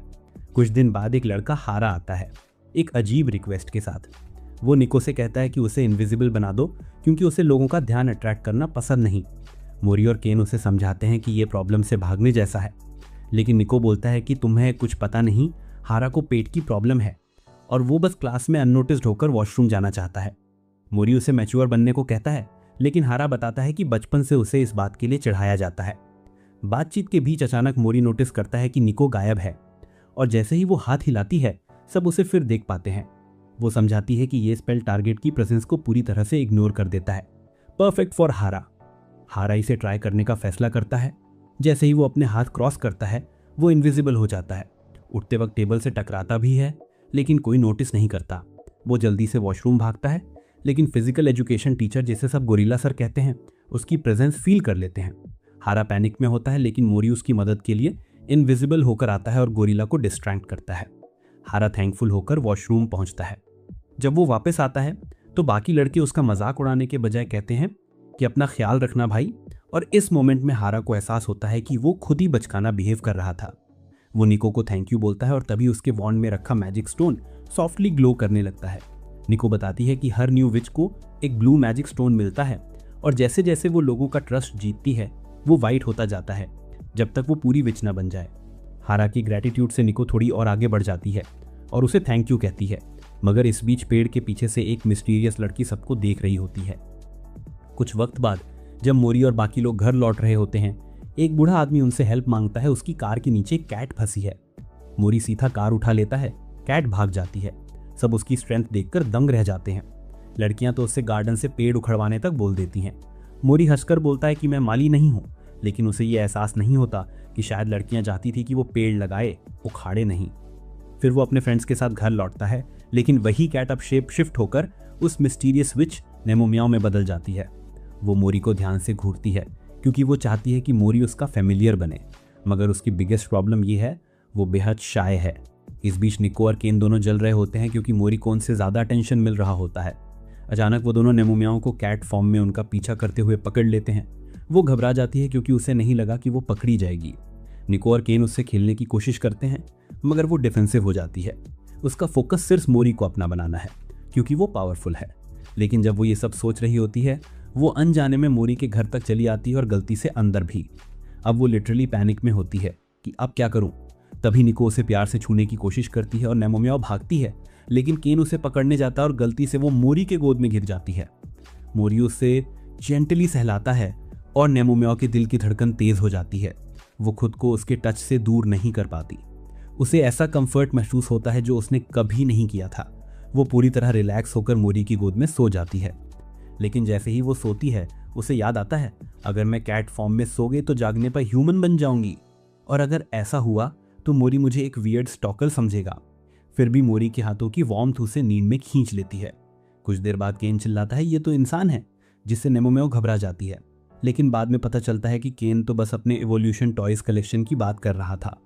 कुछ दिन बाद एक लड़का हारा आता है एक अजीब रिक्वेस्ट के साथ। वो निको से कहता है कि उसे इनविजिबल बना दो क्योंकि उसे लोगों का ध्यान अट्रैक्ट करना पसंद नहीं। मोरी और केन उसे समझाते हैं कि ये प्रॉब्लम से भागने जैसा है, लेकिन निको बोलता है कि तुम्हें कुछ पता नहीं, हारा को पेट की प्रॉब्लम है और वो बस क्लास में अननोटिस्ड होकर वॉशरूम जाना चाहता है। मोरी उसे मैच्योर बनने को कहता है, लेकिन हारा बताता है कि बचपन से उसे इस बात के लिए चिढ़ाया जाता है। बातचीत के बीच अचानक मोरी नोटिस करता है कि निको गायब है, और जैसे ही वो हाथ हिलाती है सब उसे फिर देख पाते हैं। वो समझाती है कि ये स्पेल टारगेट की प्रेजेंस को पूरी तरह से इग्नोर कर देता है। परफेक्ट फॉर हारा। हारा इसे ट्राई करने का फैसला करता है। जैसे ही वो अपने हाथ क्रॉस करता है वो इनविजिबल हो जाता है। उठते वक्त टेबल से टकराता भी है, लेकिन कोई नोटिस नहीं करता। वो जल्दी से वॉशरूम भागता है, लेकिन फिजिकल एजुकेशन टीचर, जिसे सब गोरिल्ला सर कहते हैं, उसकी प्रेजेंस फील कर लेते हैं। हारा पैनिक में होता है, लेकिन मोरी उसकी मदद के लिए इनविजिबल होकर आता है और गोरिल्ला को डिस्ट्रैक्ट करता है। हारा थैंकफुल होकर वॉशरूम पहुंचता है। जब वो वापस आता है तो बाकी लड़के उसका मजाक उड़ाने के बजाय कहते हैं कि अपना ख्याल रखना भाई, और इस मोमेंट में हारा को एहसास होता है कि वो खुद ही बचकाना बिहेव कर रहा था। वो निको को थैंक यू बोलता है और तभी उसके वॉन्ड में रखा मैजिक स्टोन सॉफ्टली ग्लो करने लगता है। निको बताती है कि हर न्यू विच को एक ब्लू मैजिक स्टोन मिलता है, और जैसे जैसे वो लोगों का ट्रस्ट जीतती है वो वाइट होता जाता है जब तक वो पूरी विच ना बन जाए। हारा की ग्रैटिट्यूड से निको थोड़ी और आगे बढ़ जाती है और उसे थैंक यू कहती है, मगर इस बीच पेड़ के पीछे से एक मिस्टीरियस लड़की सबको देख रही होती है। कुछ वक्त बाद जब मोरी और बाकी लोग घर लौट रहे होते हैं, एक बूढ़ा आदमी उनसे हेल्प मांगता है। उसकी कार के नीचे कैट फंसी है। मोरी सीधा कार उठा लेता है, कैट भाग जाती है। सब उसकी स्ट्रेंथ देखकर दंग रह जाते हैं। लड़कियां तो उससे गार्डन से पेड़ उखड़वाने तक बोल देती हैं। मोरी हंसकर बोलता है कि मैं माली नहीं हूं, लेकिन उसे ये एहसास नहीं होता कि शायद लड़कियां चाहती थी कि वो पेड़ लगाए, उखाड़े नहीं। फिर वो अपने फ्रेंड्स के साथ घर लौटता है, लेकिन वही कैट अब शेप शिफ्ट होकर उस मिस्टीरियस विच नेमोमियाओ में बदल जाती है। वो मोरी को ध्यान से घूरती है क्योंकि वो चाहती है कि मोरी उसका फेमिलियर बने, मगर उसकी बिगेस्ट प्रॉब्लम ये है वो बेहद शाय है। इस बीच निको और केन दोनों जल रहे होते हैं क्योंकि मोरी को उनसे ज़्यादा अटेंशन मिल रहा होता है। अचानक वो दोनों नेमोमियाओ को कैट फॉर्म में उनका पीछा करते हुए पकड़ लेते हैं। वो घबरा जाती है क्योंकि उसे नहीं लगा कि वो पकड़ी जाएगी। निको और केन उससे खेलने की कोशिश करते हैं, मगर वो डिफेंसिव हो जाती है। उसका फोकस सिर्फ मोरी को अपना बनाना है क्योंकि वो पावरफुल है। लेकिन जब वो ये सब सोच रही होती है, वो अनजाने में मोरी के घर तक चली आती है और गलती से अंदर भी। अब वो लिटरली पैनिक में होती है कि अब क्या करूं। तभी निको उसे प्यार से छूने की कोशिश करती है और नेमोमियाओ भागती है, लेकिन केन उसे पकड़ने जाता है और गलती से वो मोरी के गोद में गिर जाती है। मोरी उसे जेंटली सहलाता है और नेमोमियाओ के दिल की धड़कन तेज हो जाती है। वो खुद को उसके टच से दूर नहीं कर पाती। उसे ऐसा कंफर्ट महसूस होता है जो उसने कभी नहीं किया था। वो पूरी तरह रिलैक्स होकर मोरी की गोद में सो जाती है। लेकिन जैसे ही वो सोती है उसे याद आता है, अगर मैं कैट फॉर्म में सो गई तो जागने पर ह्यूमन बन जाऊंगी, और अगर ऐसा हुआ तो मोरी मुझे एक वियर्ड स्टॉकर समझेगा। फिर भी मोरी के हाथों की वार्मथ उसे नींद में खींच लेती है। कुछ देर बाद केन चिल्लाता है, ये तो इंसान है, जिससे नेमोमेओ घबरा जाती है। लेकिन बाद में पता चलता है कि केन तो बस अपने इवोल्यूशन टॉयज कलेक्शन की बात कर रहा था।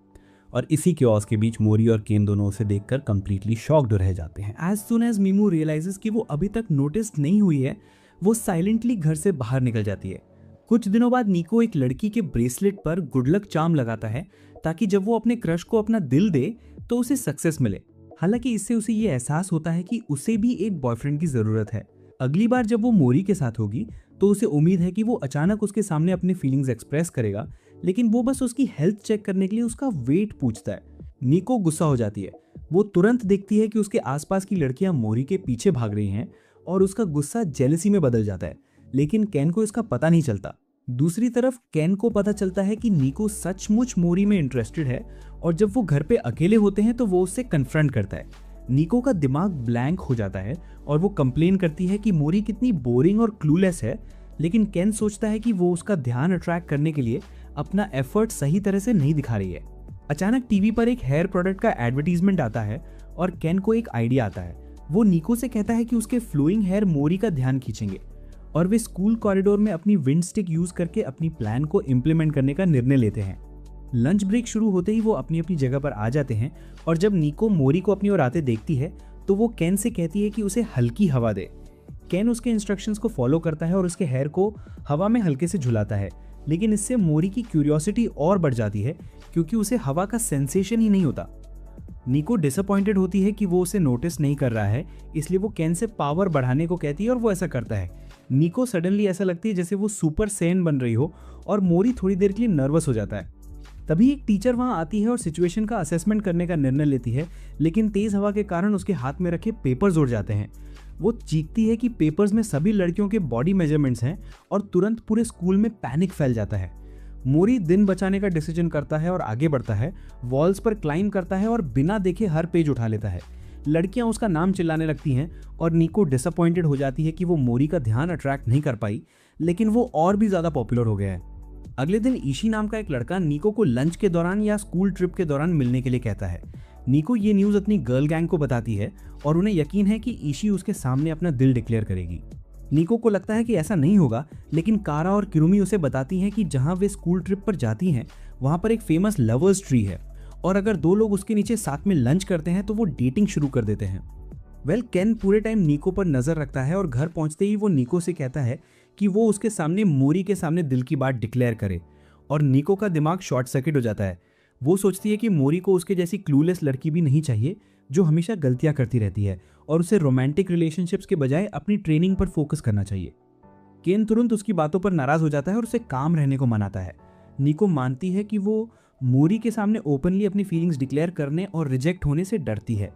और इसी क्योस के बीच मोरी और केन दोनों उसे देखकर कंप्लीटली शॉक्ड रह जाते हैं। As soon as memo realises कि वो अभी तक नोटिस नहीं हुई है, वो साइलेंटली घर से बाहर निकल जाती है। कुछ दिनों बाद निको एक लड़की के ब्रेसलेट पर गुड लक चार्म लगाता है ताकि जब वो अपने क्रश को अपना दिल दे तो उसे सक्सेस मिले। हालांकि इससे उसे ये एहसास होता है कि उसे भी एक बॉयफ्रेंड की जरूरत है। अगली बार जब वो मोरी के साथ होगी तो उसे उम्मीद है कि वो अचानक उसके सामने अपनी फीलिंग्स एक्सप्रेस करेगा, लेकिन वो बस उसकी हेल्थ चेक करने के लिए उसका वेट पूछता है। निको गुस्सा हो जाती है। वो तुरंत देखती है कि उसके आसपास की लड़कियां मोरी के पीछे भाग रही हैं और उसका गुस्सा जेलसी में बदल जाता है, लेकिन केन को इसका पता नहीं चलता। दूसरी तरफ केन को पता चलता है कि निको सचमुच मोरी में इंटरेस्टेड है, और जब वो घर पे अकेले होते हैं तो वो उससे कन्फ्रंट करता है। निको का दिमाग ब्लैंक हो जाता है और वो कंप्लेन करती है कि मोरी कितनी बोरिंग और क्लूलेस है, लेकिन केन सोचता है कि वो उसका ध्यान अट्रैक्ट करने के लिए अपना एफर्ट सही तरह से नहीं दिखा रही है। अचानक टीवी पर एक हेयर प्रोडक्ट का एडवर्टीजमेंट आता है और केन को एक आइडिया आता है। वो निको से कहता है कि उसके फ्लोइंग हेयर मोरी का ध्यान खींचेंगे, और वे स्कूल कॉरिडोर में अपनी विंड स्टिक यूज करके अपनी प्लान को इम्प्लीमेंट करने का निर्णय लेते हैं। लंच ब्रेक शुरू होते ही वो अपनी अपनी जगह पर आ जाते हैं, और जब निको मोरी को अपनी ओर आते देखती है तो वो केन से कहती है कि उसे हल्की हवा दे। केन उसके इंस्ट्रक्शंस को फॉलो करता है और उसके हेयर को हवा में हल्के से झुलाता है, लेकिन इससे मोरी की क्यूरियोसिटी और बढ़ जाती है क्योंकि उसे हवा का सेंसेशन ही नहीं होता। निको डिसअपॉइंटेड होती है कि वो उसे नोटिस नहीं कर रहा है, इसलिए वो केन से पावर बढ़ाने को कहती है और वो ऐसा करता है। निको सडनली ऐसा लगती है जैसे वो सुपर सैन बन रही हो, और मोरी थोड़ी देर के लिए नर्वस हो जाता है। तभी एक टीचर वहां आती है और सिचुएशन का असेसमेंट करने का निर्णय लेती है, लेकिन तेज हवा के कारण उसके हाथ में रखे पेपर्स उड़ जाते हैं। वो चीखती है कि पेपर्स में सभी लड़कियों के बॉडी मेजरमेंट्स हैं, और तुरंत पूरे स्कूल में पैनिक फैल जाता है। मोरी दिन बचाने का डिसीजन करता है और आगे बढ़ता है, वॉल्स पर क्लाइंब करता है और बिना देखे हर पेज उठा लेता है। लड़कियां उसका नाम चिल्लाने लगती हैं और निको डिसअपॉइंटेड हो जाती है कि वो मोरी का ध्यान अट्रैक्ट नहीं कर पाई, लेकिन वो और भी ज्यादा पॉपुलर हो गया है। अगले दिन ईशी नाम का एक लड़का निको को लंच के दौरान या स्कूल ट्रिप के दौरान मिलने के लिए कहता है। निको ये न्यूज़ अपनी गर्ल गैंग को बताती है और उन्हें यकीन है कि ईशी उसके सामने अपना दिल डिक्लेयर करेगी। निको को लगता है कि ऐसा नहीं होगा, लेकिन कारा और किरुमी उसे बताती हैं कि जहां वे स्कूल ट्रिप पर जाती हैं वहां पर एक फेमस लवर्स ट्री है, और अगर दो लोग उसके नीचे साथ में लंच करते हैं तो वो डेटिंग शुरू कर देते हैं। केन पूरे टाइम निको पर नजर रखता है और घर पहुंचते ही वो निको से कहता है कि वो उसके सामने मोरी के सामने दिल की बात डिक्लेयर करे, और निको का दिमाग शॉर्ट सर्किट हो जाता है। वो सोचती है कि मोरी को उसके जैसी क्लूलेस लड़की भी नहीं चाहिए जो हमेशा गलतियां करती रहती है, और उसे रोमांटिक रिलेशनशिप्स के बजाय अपनी ट्रेनिंग पर फोकस करना चाहिए। केन तुरंत उसकी बातों पर नाराज हो जाता है और उसे काम रहने को मनाता है। निको मानती है कि वो मोरी के सामने ओपनली अपनी फीलिंग्स डिक्लेयर करने और रिजेक्ट होने से डरती है।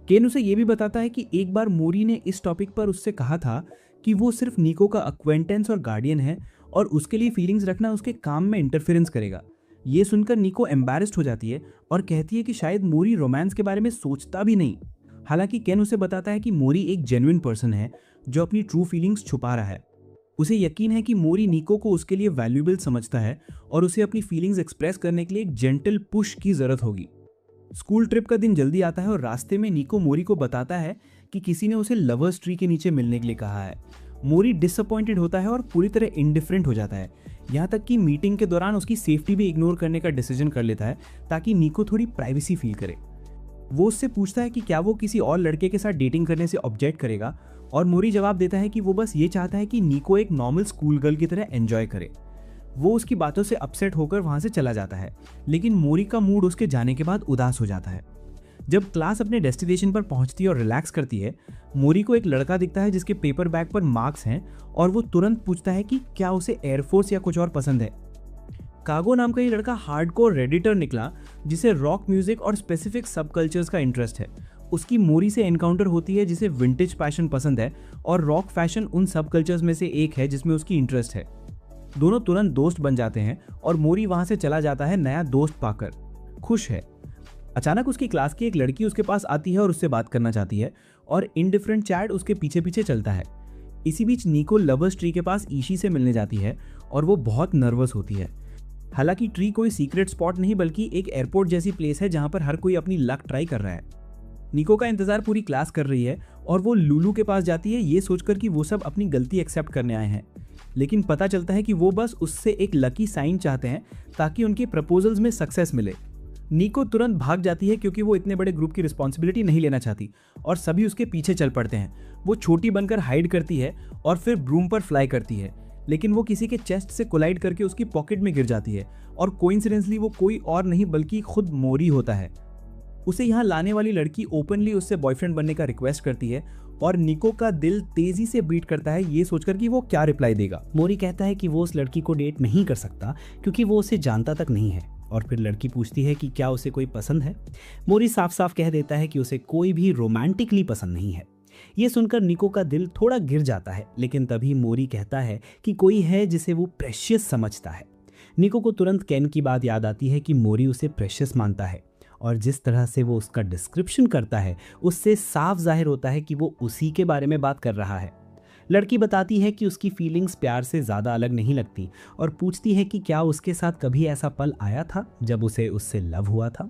केन उसे ये भी बताता है कि एक बार मोरी ने इस टॉपिक पर उससे कहा था कि वो सिर्फ निको का अक्वेंटेंस और गार्डियन है, और उसके लिए फीलिंग्स रखना उसके काम में इंटरफेरेंस करेगा। ये सुनकर निको एम्बैरेस्ड हो जाती है और कहती है कि शायद मोरी रोमांस के बारे में सोचता भी नहीं। हालांकि केन उसे बताता है कि मोरी एक जेन्युइन पर्सन है जो अपनी ट्रू फीलिंग्स छुपा रहा है। उसे यकीन है कि मोरी निको को उसके लिए वैल्यूएबल समझता है और उसे अपनी फीलिंग्स एक्सप्रेस करने के लिए एक जेंटल पुश की जरूरत होगी। स्कूल ट्रिप का दिन जल्दी आता है और रास्ते में निको मोरी को बताता है कि किसी ने उसे लवर्स ट्री के नीचे मिलने के लिए कहा है। मोरी डिसअपॉइंटेड होता है और पूरी तरह इंडिफरेंट हो जाता है, यहाँ तक कि मीटिंग के दौरान उसकी सेफ्टी भी इग्नोर करने का डिसीजन कर लेता है ताकि निको थोड़ी प्राइवेसी फील करे। वो उससे पूछता है कि क्या वो किसी और लड़के के साथ डेटिंग करने से ऑब्जेक्ट करेगा, और मोरी जवाब देता है कि वो बस ये चाहता है कि निको एक नॉर्मल स्कूल गर्ल की तरह एंजॉय करे। वो उसकी बातों से अपसेट होकर वहां से चला जाता है, लेकिन मोरी का मूड उसके जाने के बाद उदास हो जाता है। जब क्लास अपने डेस्टिनेशन पर पहुंचती है और रिलैक्स करती है, मोरी को एक लड़का दिखता है जिसके पेपर बैग पर मार्क्स हैं, और वो तुरंत पूछता है कि क्या उसे एयरफोर्स या कुछ और पसंद है। कागो नाम का ये लड़का हार्डकोर रेडिटर निकला जिसे रॉक म्यूजिक और स्पेसिफिक सब कल्चर्स का इंटरेस्ट है। उसकी मोरी से एनकाउंटर होती है जिसे विंटेज फैशन पसंद है, और रॉक फैशन उन सब कल्चर्स में से एक है जिसमें उसकी इंटरेस्ट है। दोनों तुरंत दोस्त बन जाते हैं और मोरी वहां से चला जाता है नया दोस्त पाकर खुश है। अचानक उसकी क्लास की एक लड़की उसके पास आती है और उससे बात करना चाहती है, और इनडिफरेंट चैट उसके पीछे पीछे चलता है। इसी बीच निको लवर्स ट्री के पास ईशी से मिलने जाती है और वो बहुत नर्वस होती है। हालांकि ट्री कोई सीक्रेट स्पॉट नहीं बल्कि एक एयरपोर्ट जैसी प्लेस है जहां पर हर कोई अपनी लक ट्राई कर रहा है। निको का इंतजार पूरी क्लास कर रही है और वो लुलू के पास जाती है ये सोचकर कि वो सब अपनी गलती एक्सेप्ट करने आए हैं, लेकिन पता चलता है कि वो बस उससे एक लकी साइन चाहते हैं ताकि उनके प्रपोजल्स में सक्सेस मिले। निको तुरंत भाग जाती है क्योंकि वो इतने बड़े ग्रुप की रिस्पॉन्सिबिलिटी नहीं लेना चाहती और सभी उसके पीछे चल पड़ते हैं। वो छोटी बनकर हाइड करती है और फिर ब्रूम पर फ्लाई करती है, लेकिन वो किसी के चेस्ट से कोलाइड करके उसकी पॉकेट में गिर जाती है और कोइंसिडेंटली वो कोई और नहीं बल्कि खुद मोरी होता है। उसे यहाँ लाने वाली लड़की ओपनली उससे बॉयफ्रेंड बनने का रिक्वेस्ट करती है और निको का दिल तेजी से बीट करता है ये सोचकर कि वो क्या रिप्लाई देगा। मोरी कहता है कि वो उस लड़की को डेट नहीं कर सकता क्योंकि वो उसे जानता तक नहीं है, और फिर लड़की पूछती है कि क्या उसे कोई पसंद है। मोरी साफ साफ कह देता है कि उसे कोई भी रोमांटिकली पसंद नहीं है। ये सुनकर निको का दिल थोड़ा गिर जाता है, लेकिन तभी मोरी कहता है कि कोई है जिसे वो प्रेशियस समझता है। निको को तुरंत केन की बात याद आती है कि मोरी उसे प्रेशियस मानता है और जिस तरह से वो उसका डिस्क्रिप्शन करता है उससे साफ जाहिर होता है कि वो उसी के बारे में बात कर रहा है। लड़की बताती है कि उसकी फीलिंग्स प्यार से ज़्यादा अलग नहीं लगती और पूछती है कि क्या उसके साथ कभी ऐसा पल आया था जब उसे उससे लव हुआ था।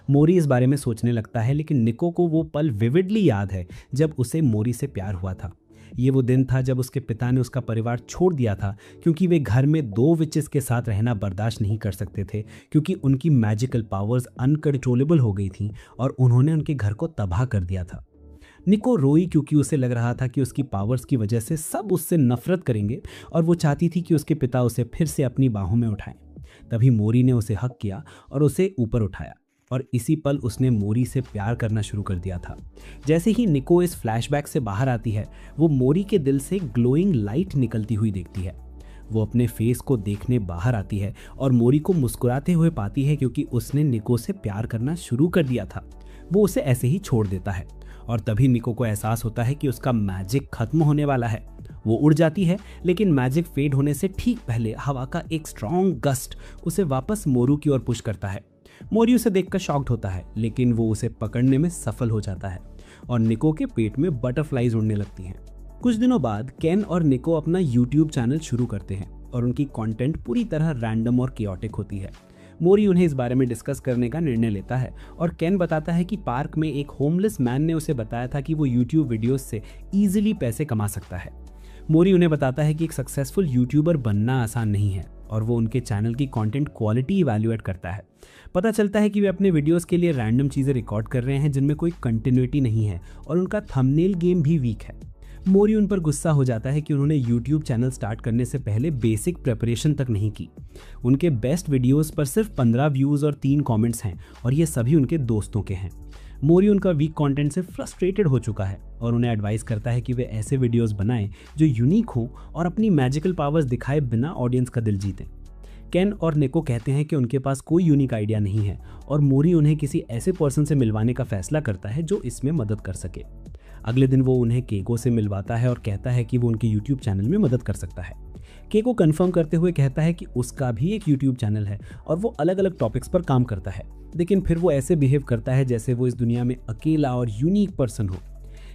मोरी इस बारे में सोचने लगता है, लेकिन निको को वो पल विविडली याद है जब उसे मोरी से प्यार हुआ था। ये वो दिन था जब उसके पिता ने उसका परिवार छोड़ दिया था क्योंकि वे घर में 2 विचेस के साथ रहना बर्दाश्त नहीं कर सकते थे, क्योंकि उनकी मैजिकल पावर्स अनकंट्रोलेबल हो गई थी और उन्होंने उनके घर को तबाह कर दिया था। निको रोई क्योंकि उसे लग रहा था कि उसकी पावर्स की वजह से सब उससे नफरत करेंगे और वो चाहती थी कि उसके पिता उसे फिर से अपनी बाहों में उठाएं। तभी मोरी ने उसे हक किया और उसे ऊपर उठाया और इसी पल उसने मोरी से प्यार करना शुरू कर दिया था। जैसे ही निको इस फ्लैशबैक से बाहर आती है वो मोरी के दिल से ग्लोइंग लाइट निकलती हुई देखती है। वो अपने फेस को देखने बाहर आती है और मोरी को मुस्कुराते हुए पाती है क्योंकि उसने निको से प्यार करना शुरू कर दिया था। वो उसे ऐसे ही छोड़ देता है और तभी निको को एहसास होता है कि उसका मैजिक खत्म होने वाला है। वो उड़ जाती है, लेकिन मैजिक फेड होने से ठीक पहले हवा का एक स्ट्रॉन्ग गस्ट उसे वापस मोरू की ओर पुश करता है। मोरी उसे देखकर शॉक्ड होता है, लेकिन वो उसे पकड़ने में सफल हो जाता है और निको के पेट में बटरफ्लाईज उड़ने लगती हैं। कुछ दिनों बाद केन और निको अपना यूट्यूब चैनल शुरू करते हैं और उनकी कंटेंट पूरी तरह रैंडम और कियोटिक होती है। मोरी उन्हें इस बारे में डिस्कस करने का निर्णय लेता है और केन बताता है कि पार्क में एक होमलेस मैन ने उसे बताया था कि वो यूट्यूब वीडियोस से ईजिली पैसे कमा सकता है। मोरी उन्हें बताता है कि एक सक्सेसफुल यूट्यूबर बनना आसान नहीं है और वो उनके चैनल की कंटेंट क्वालिटी इवैल्यूएट करता है। पता चलता है कि वे अपने वीडियोस के लिए रैंडम चीज़ें रिकॉर्ड कर रहे हैं जिनमें कोई कंटिन्यूटी नहीं है और उनका थंबनेल गेम भी वीक है। मोरी उन पर गुस्सा हो जाता है कि उन्होंने यूट्यूब चैनल स्टार्ट करने से पहले बेसिक प्रिपरेशन तक नहीं की। उनके बेस्ट वीडियोस पर सिर्फ 15 व्यूज़ और 3 कमेंट्स हैं और ये सभी उनके दोस्तों के हैं। मोरी उनका वीक कंटेंट से फ्रस्ट्रेटेड हो चुका है और उन्हें एडवाइस करता है कि वे ऐसे वीडियोस बनाएं जो यूनिक हों और अपनी मैजिकल पावर्स दिखाए बिना ऑडियंस का दिल जीतें। केन और निको कहते हैं कि उनके पास कोई यूनिक आइडिया नहीं है और मोरी उन्हें किसी ऐसे पर्सन से मिलवाने का फैसला करता है जो इसमें मदद कर सके। अगले दिन वो उन्हें केको से मिलवाता है और कहता है कि वो उनके यूट्यूब चैनल में मदद कर सकता है। केको कंफर्म करते हुए कहता है कि उसका भी एक यूट्यूब चैनल है और वो अलग अलग टॉपिक्स पर काम करता है, लेकिन फिर वो ऐसे बिहेव करता है जैसे वो इस दुनिया में अकेला और यूनिक पर्सन हो।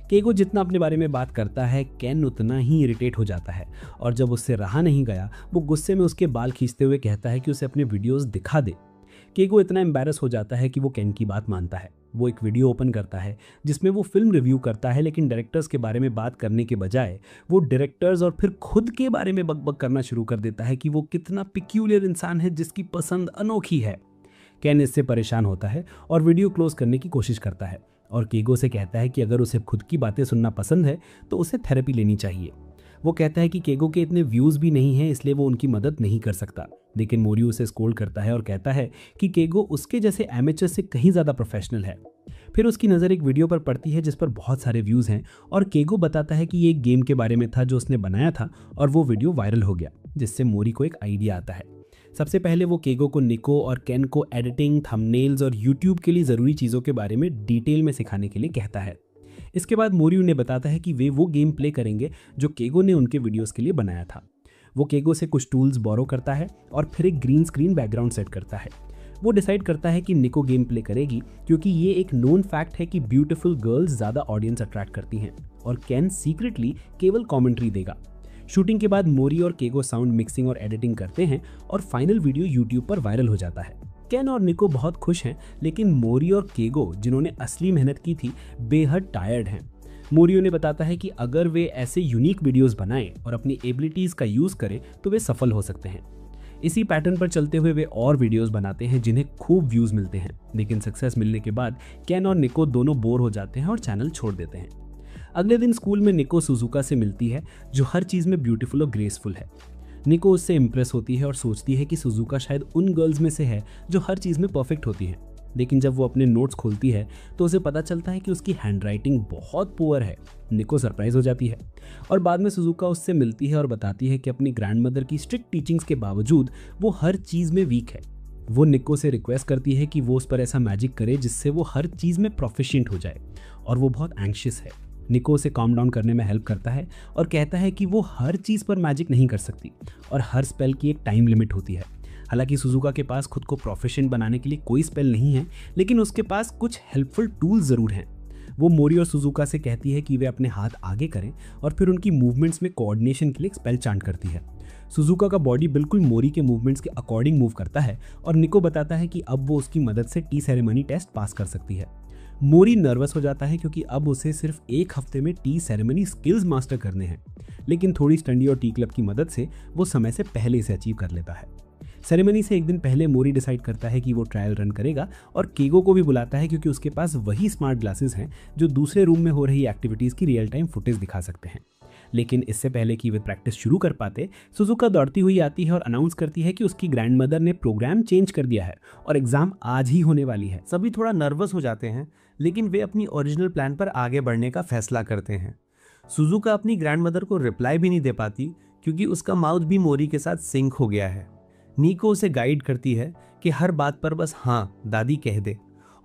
केको जितना अपने बारे में बात करता है केन उतना ही इरिटेट हो जाता है और जब उससे रहा नहीं गया वो गुस्से में उसके बाल खींचते हुए कहता है कि उसे अपने वीडियोस दिखा दे। केको इतना एम्बैरस हो जाता है कि वो केन की बात मानता है। वो एक वीडियो ओपन करता है जिसमें वो फिल्म रिव्यू करता है, लेकिन डायरेक्टर्स के बारे में बात करने के बजाय वो डायरेक्टर्स और फिर खुद के बारे में बकबक करना शुरू कर देता है कि वो कितना पिक्यूलियर इंसान है जिसकी पसंद अनोखी है। केन इससे परेशान होता है और वीडियो क्लोज करने की कोशिश करता है और केगो से कहता है कि अगर उसे खुद की बातें सुनना पसंद है तो उसे थेरेपी लेनी चाहिए। वो कहता है कि केगो के इतने व्यूज़ भी नहीं हैं इसलिए वो उनकी मदद नहीं कर सकता, लेकिन मोरी उसे स्कोल्ड करता है और कहता है कि केगो उसके जैसे एमेचर से कहीं ज़्यादा प्रोफेशनल है। फिर उसकी नज़र एक वीडियो पर पड़ती है जिस पर बहुत सारे व्यूज़ हैं और केगो बताता है कि ये एक गेम के बारे में था जो उसने बनाया था और वो वीडियो वायरल हो गया, जिससे मोरी को एक आइडिया आता है। सबसे पहले वो केगो को निको और केन को एडिटिंग, थंबनेल्स और यूट्यूब के लिए ज़रूरी चीज़ों के बारे में डिटेल में सिखाने के लिए कहता है। इसके बाद मोरी उन्हें बताता है कि वे वो गेम प्ले करेंगे जो केगो ने उनके वीडियोस के लिए बनाया था। वो केगो से कुछ टूल्स बोरो करता है और फिर एक ग्रीन स्क्रीन बैकग्राउंड सेट करता है। वो डिसाइड करता है कि निको गेम प्ले करेगी क्योंकि ये एक नोन फैक्ट है कि ब्यूटीफुल गर्ल्स ज़्यादा ऑडियंस अट्रैक्ट करती हैं और केन सीक्रेटली केवल कमेंट्री देगा। शूटिंग के बाद मोरी और केगो साउंड मिक्सिंग और एडिटिंग करते हैं और फाइनल वीडियो यूट्यूब पर वायरल हो जाता है। केन और निको बहुत खुश हैं, लेकिन मोरी और केगो जिन्होंने असली मेहनत की थी बेहद टायर्ड हैं। मोरी उन्हें बताता है कि अगर वे ऐसे यूनिक वीडियोस बनाएं और अपनी एबिलिटीज का यूज करें तो वे सफल हो सकते हैं। इसी पैटर्न पर चलते हुए वे और वीडियोस बनाते हैं जिन्हें खूब व्यूज मिलते हैं, लेकिन सक्सेस मिलने के बाद केन और निको दोनों बोर हो जाते हैं और चैनल छोड़ देते हैं। अगले दिन स्कूल में निको सुजुका से मिलती है जो हर चीज में ब्यूटीफुल और ग्रेसफुल है। निको उससे इम्प्रेस होती है और सोचती है कि सुजुका शायद उन गर्ल्स में से है जो हर चीज में परफेक्ट होती हैं। लेकिन जब वो अपने नोट्स खोलती है तो उसे पता चलता है कि उसकी हैंडराइटिंग बहुत पुअर है। निको सरप्राइज हो जाती है और बाद में सुजुका उससे मिलती है और बताती है कि अपनी ग्रैंडमदर की स्ट्रिक्ट टीचिंग्स के बावजूद वो हर चीज़ में वीक है। वो निको से रिक्वेस्ट करती है कि वो उस पर ऐसा मैजिक करे जिससे वो हर चीज़ में प्रोफिशिएंट हो जाए और वो बहुत एंग्शियस है। निको उसे काम डाउन करने में हेल्प करता है और कहता है कि वो हर चीज़ पर मैजिक नहीं कर सकती और हर स्पेल की एक टाइम लिमिट होती है। हालांकि सुजुका के पास खुद को प्रोफिशिएंट बनाने के लिए कोई स्पेल नहीं है, लेकिन उसके पास कुछ हेल्पफुल टूल्स ज़रूर हैं। वो मोरी और सुजुका से कहती है कि वे अपने हाथ आगे करें और फिर उनकी मूवमेंट्स में कोऑर्डिनेशन के लिए एक स्पेल चांट करती है। सुजुका का बॉडी बिल्कुल मोरी के मूवमेंट्स के अकॉर्डिंग मूव करता है और निको बताता है कि अब वो उसकी मदद से टी सेरेमनी टेस्ट पास कर सकती है। मोरी नर्वस हो जाता है क्योंकि अब उसे सिर्फ एक हफ्ते में टी सेरेमनी स्किल्स मास्टर करने हैं, लेकिन थोड़ी स्टडी और टी क्लब की मदद से वो समय से पहले इसे अचीव कर लेता है। सेरेमनी से एक दिन पहले मोरी डिसाइड करता है कि वो ट्रायल रन करेगा और केगो को भी बुलाता है क्योंकि उसके पास वही स्मार्ट ग्लासेस हैं जो दूसरे रूम में हो रही एक्टिविटीज़ की रियल टाइम फुटेज दिखा सकते हैं। लेकिन इससे पहले कि वे प्रैक्टिस शुरू कर पाते, सुजुका दौड़ती हुई आती है और अनाउंस करती है कि उसकी ग्रैंडमदर ने प्रोग्राम चेंज कर दिया है और एग्जाम आज ही होने वाली है। सभी थोड़ा नर्वस हो जाते हैं, लेकिन वे अपनी ओरिजिनल प्लान पर आगे बढ़ने का फैसला करते हैं। सुजुका अपनी ग्रैंडमदर को रिप्लाई भी नहीं दे पाती क्योंकि उसका माउथ भी मोरी के साथ सिंक हो गया है। निको उसे गाइड करती है कि हर बात पर बस हाँ दादी कह दे,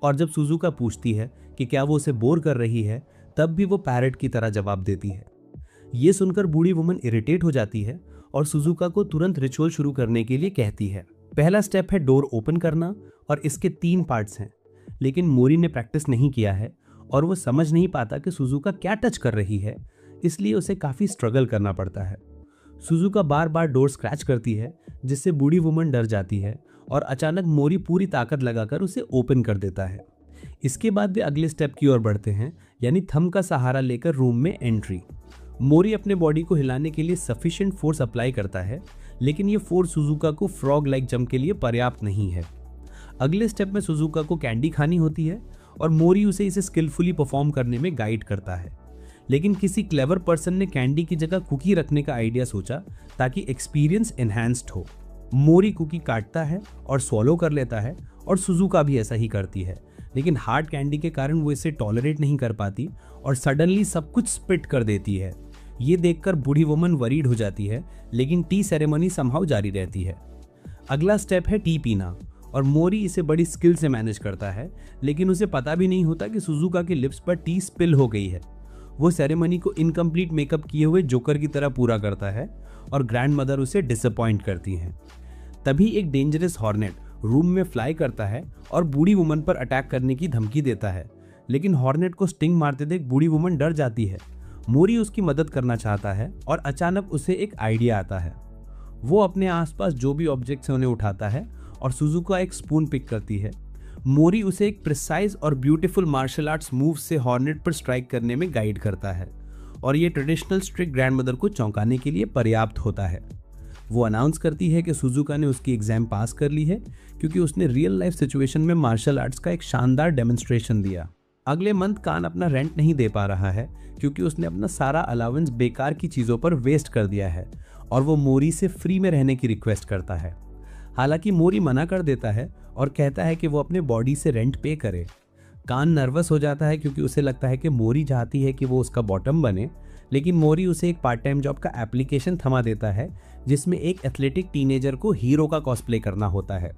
और जब सुजुका पूछती है कि क्या वो उसे बोर कर रही है, तब भी वो पैरट की तरह जवाब देती है। ये सुनकर बूढ़ी वुमन इरिटेट हो जाती है और सुजुका को तुरंत रिचुअल शुरू करने के लिए कहती है। पहला स्टेप है डोर ओपन करना और इसके 3 पार्ट्स हैं, लेकिन मोरी ने प्रैक्टिस नहीं किया है और वो समझ नहीं पाता कि सुजुका क्या टच कर रही है, इसलिए उसे काफ़ी स्ट्रगल करना पड़ता है। सुजुका बार बार डोर स्क्रैच करती है जिससे बूढ़ी वुमन डर जाती है और अचानक मोरी पूरी ताकत लगाकर उसे ओपन कर देता है। इसके बाद वे अगले स्टेप की ओर बढ़ते हैं, यानी थंब का सहारा लेकर रूम में एंट्री। मोरी अपने बॉडी को हिलाने के लिए सफिशिएंट फोर्स अप्लाई करता है, लेकिन ये फोर्स सुजुका को फ्रॉग लाइक जंप के लिए पर्याप्त नहीं है। अगले स्टेप में सुजुका को कैंडी खानी होती है और मोरी उसे इसे स्किलफुली परफॉर्म करने में गाइड करता है। लेकिन किसी क्लेवर पर्सन ने कैंडी की जगह कुकी रखने का आइडिया सोचा ताकि एक्सपीरियंस एनहांस्ड हो। मोरी कुकी काटता है और स्वॉलो कर लेता है और सुजुका भी ऐसा ही करती है, लेकिन हार्ड कैंडी के कारण वो इसे टॉलरेट नहीं कर पाती और सडनली सब कुछ स्पिट कर देती है। ये देखकर बूढ़ी वुमन वरीड हो जाती है, लेकिन टी सेरेमनी समहाउ जारी रहती है। अगला स्टेप है टी पीना और मोरी इसे बड़ी स्किल से मैनेज करता है, लेकिन उसे पता भी नहीं होता कि सुजुका के लिप्स पर टी स्पिल हो गई है। वो सेरेमनी को इनकम्प्लीट मेकअप किए हुए जोकर की तरह पूरा करता है और ग्रैंड मदर उसे डिसअपॉइंट करती हैं। तभी एक डेंजरस हॉर्नेट रूम में फ्लाई करता है और बूढ़ी वुमन पर अटैक करने की धमकी देता है, लेकिन हॉर्नेट को स्टिंग मारते देख बूढ़ी वुमन डर जाती है। मोरी उसकी मदद करना चाहता है और अचानक उसे एक आइडिया आता है। वो अपने आसपास जो भी ऑब्जेक्ट्स हैं उन्हें उठाता है और सुजुका एक स्पून पिक करती है। मोरी उसे एक प्रिसाइज और ब्यूटीफुल मार्शल आर्ट्स मूव से हॉर्नेट पर स्ट्राइक करने में गाइड करता है और ये ट्रेडिशनल स्ट्रिक्ट ग्रैंडमदर को चौंकाने के लिए पर्याप्त होता है। वो अनाउंस करती है कि सुजुका ने उसकी एग्जाम पास कर ली है क्योंकि उसने रियल लाइफ सिचुएशन में मार्शल आर्ट्स का एक शानदार डेमोन्स्ट्रेशन दिया। अगले मंथ कान अपना रेंट नहीं दे पा रहा है क्योंकि उसने अपना सारा अलाउंस बेकार की चीज़ों पर वेस्ट कर दिया है और वो मोरी से फ्री में रहने की रिक्वेस्ट करता है। हालांकि मोरी मना कर देता है और कहता है कि वो अपने बॉडी से रेंट पे करे। कान नर्वस हो जाता है क्योंकि उसे लगता है कि मोरी चाहती है कि वो उसका बॉटम बने, लेकिन मोरी उसे एक पार्ट टाइम जॉब का एप्लीकेशन थमा देता है जिसमें एक एथलेटिक टीनेजर को हीरो का कॉस्प्ले करना होता है।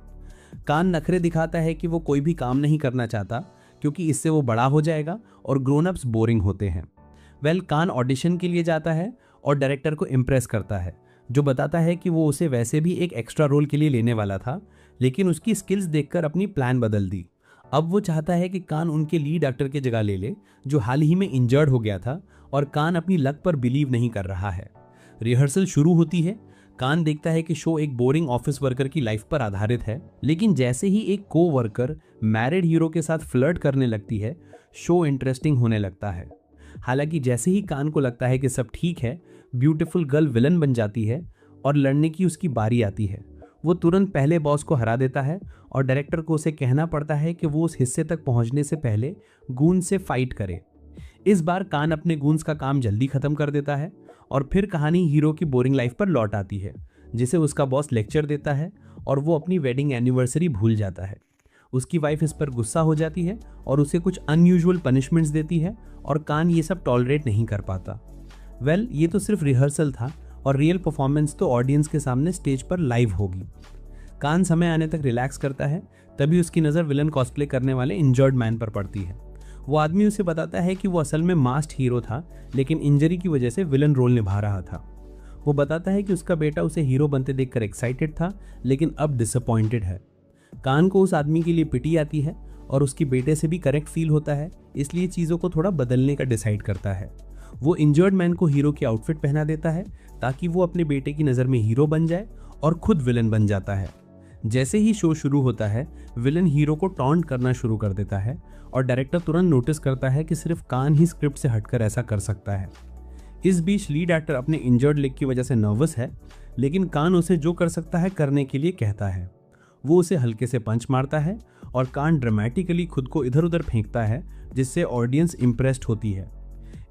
कान नखरे दिखाता है कि वो कोई भी काम नहीं करना चाहता क्योंकि इससे वो बड़ा हो जाएगा और ग्रोन अप्स बोरिंग होते हैं। कान ऑडिशन के लिए जाता है और डायरेक्टर को इम्प्रेस करता है, जो बताता है कि वो उसे वैसे भी एक एक्स्ट्रा रोल के लिए लेने वाला था, लेकिन उसकी स्किल्स देखकर अपनी प्लान बदल दी। अब वो चाहता है कि कान उनके लीड एक्टर की जगह ले ले, जो हाल ही में इंजर्ड हो गया था, और कान अपनी लक पर बिलीव नहीं कर रहा है। रिहर्सल शुरू होती है। कान देखता है कि शो एक बोरिंग ऑफिस वर्कर की लाइफ पर आधारित है, लेकिन जैसे ही एक को वर्कर मैरिड हीरो के साथ फ्लर्ट करने लगती है, शो इंटरेस्टिंग होने लगता है। हालांकि जैसे ही कान को लगता है कि सब ठीक है, ब्यूटीफुल गर्ल विलन बन जाती है और लड़ने की उसकी बारी आती है। वो तुरंत पहले बॉस को हरा देता है और डायरेक्टर को उसे कहना पड़ता है कि वो उस हिस्से तक पहुंचने से पहले गून से फाइट करे। इस बार कान अपने गूंस का काम जल्दी खत्म कर देता है और फिर कहानी हीरो की बोरिंग लाइफ पर लौट आती है, जिसे उसका बॉस लेक्चर देता है और वो अपनी वेडिंग एनिवर्सरी भूल जाता है। उसकी वाइफ इस पर गुस्सा हो जाती है और उसे कुछ अनयूजुअल पनिशमेंट्स देती है और कान ये सब टॉलरेट नहीं कर पाता। ये तो सिर्फ रिहर्सल था और रियल परफॉर्मेंस तो ऑडियंस के सामने स्टेज पर लाइव होगी। कान समय आने तक रिलैक्स करता है, तभी उसकी नज़र विलन कॉस्प्ले करने वाले इंजर्ड मैन पर पड़ती है। वो आदमी उसे बताता है कि वो असल में मास्ड हीरो था, लेकिन इंजरी की वजह से विलन रोल निभा रहा था। वो बताता है कि उसका बेटा उसे हीरो बनते देखकर एक्साइटेड था, लेकिन अब डिसअपॉइंटेड है। कान को उस आदमी के लिए पिटी आती है और उसके बेटे से भी करेक्ट फील होता है, इसलिए चीज़ों को थोड़ा बदलने का डिसाइड करता है। वो इंजर्ड मैन को हीरो की आउटफिट पहना देता है ताकि वो अपने बेटे की नज़र में हीरो बन जाए और खुद विलन बन जाता है। जैसे ही शो शुरू होता है, विलन हीरो को टॉन्ट करना शुरू कर देता है और डायरेक्टर तुरंत नोटिस करता है कि सिर्फ कान ही स्क्रिप्ट से हटकर ऐसा कर सकता है। इस बीच लीड एक्टर अपने इंजर्ड लेग की वजह से नर्वस है, लेकिन कान उसे जो कर सकता है करने के लिए कहता है। वो उसे हल्के से पंच मारता है और कान ड्रामेटिकली खुद को इधर उधर फेंकता है, जिससे ऑडियंस इम्प्रेस्ड होती है।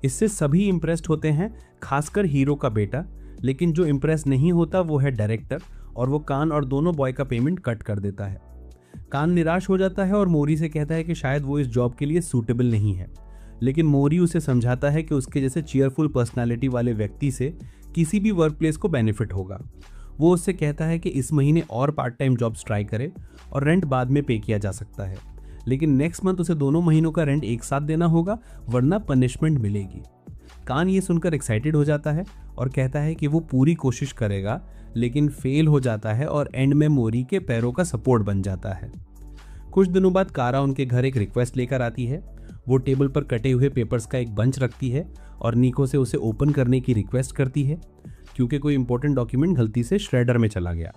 इससे सभी इम्प्रेस्ड होते हैं, खासकर हीरो का बेटा, लेकिन जो इम्प्रेस नहीं होता वो है डायरेक्टर, और वो कान और दोनों बॉय का पेमेंट कट कर देता है। कान निराश हो जाता है और मोरी से कहता है कि शायद वो इस जॉब के लिए सूटेबल नहीं है, लेकिन मोरी उसे समझाता है कि उसके जैसे चीयरफुल पर्सनालिटी वाले व्यक्ति से किसी भी वर्क प्लेस को बेनिफिट होगा। वो उससे कहता है कि इस महीने और पार्ट टाइम जॉब्स ट्राई करे और रेंट बाद में पे किया जा सकता है, लेकिन नेक्स्ट मंथ उसे दोनों महीनों का रेंट एक साथ देना होगा, वरना पनिशमेंट मिलेगी। कान ये सुनकर एक्साइटेड हो जाता है और कहता है कि वो पूरी कोशिश करेगा, लेकिन फेल हो जाता है और एंड में मोरी के पैरों का सपोर्ट बन जाता है। कुछ दिनों बाद कारा उनके घर एक रिक्वेस्ट लेकर आती है। वो टेबल पर कटे हुए पेपर्स का एक बंच रखती है और निको से उसे ओपन करने की रिक्वेस्ट करती है, क्योंकि कोई इंपॉर्टेंट डॉक्यूमेंट गलती से श्रेडर में चला गया।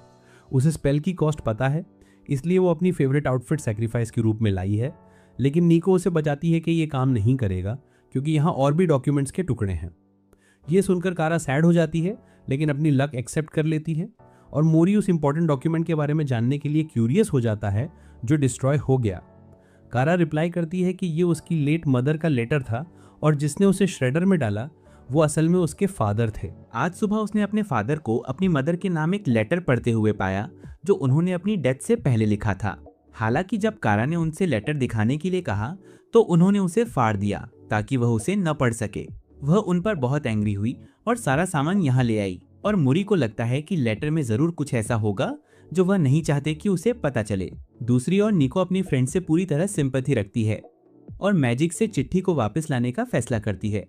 उसे स्पेल की कॉस्ट पता है, इसलिए वो अपनी फेवरेट आउटफिट सेक्रीफाइस के रूप में लाई है, लेकिन निको उसे बताती है कि ये काम नहीं करेगा क्योंकि यहाँ और भी डॉक्यूमेंट्स के टुकड़े हैं। ये सुनकर कारा सैड हो जाती है, लेकिन अपनी लक एक्सेप्ट कर लेती है और मोरी उस इंपॉर्टेंट डॉक्यूमेंट के बारे में जानने के लिए क्यूरियस हो जाता है जो डिस्ट्रॉय हो गया। कारा रिप्लाई करती है कि ये उसकी लेट मदर का लेटर था और जिसने उसे श्रेडर में डाला वो असल में उसके फादर थे। आज सुबह उसने अपने फादर को अपनी मदर के नाम एक लेटर पढ़ते हुए पाया जो उन्होंने अपनी डेथ से पहले लिखा था। हालांकि जब कारा ने उनसे लेटर दिखाने के लिए कहा तो उन्होंने उसे फाड़ दिया ताकि वह उसे न पढ़ सके। वह उन पर बहुत एंग्री हुई और सारा सामान यहाँ ले आई, और मुरी को लगता है कि लेटर में जरूर कुछ ऐसा होगा जो वह नहीं चाहते कि उसे पता चले। दूसरी ओर निको अपनी फ्रेंड से पूरी तरह सिंपैथी रखती है और मैजिक से चिट्ठी को वापस लाने का फैसला करती है।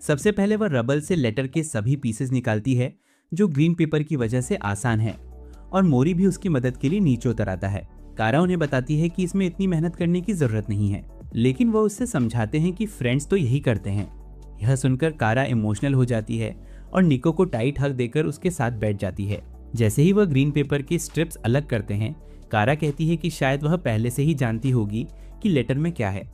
सबसे पहले वह रबल से लेटर के सभी पीसेस निकालती है जो ग्रीन पेपर की वजह से आसान है, और मोरी भी उसकी मदद के लिए नीचे उतर आता है। कारा उन्हें बताती है कि इसमें इतनी मेहनत करने की जरूरत नहीं है, लेकिन वह उससे समझाते हैं कि फ्रेंड्स तो यही करते हैं। यह सुनकर कारा इमोशनल हो जाती है और निको को टाइट हग देकर उसके साथ बैठ जाती है। जैसे ही वह ग्रीन पेपर के स्ट्रिप्स अलग करते हैं, कारा कहती है कि शायद वह पहले से ही जानती होगी कि लेटर में क्या है।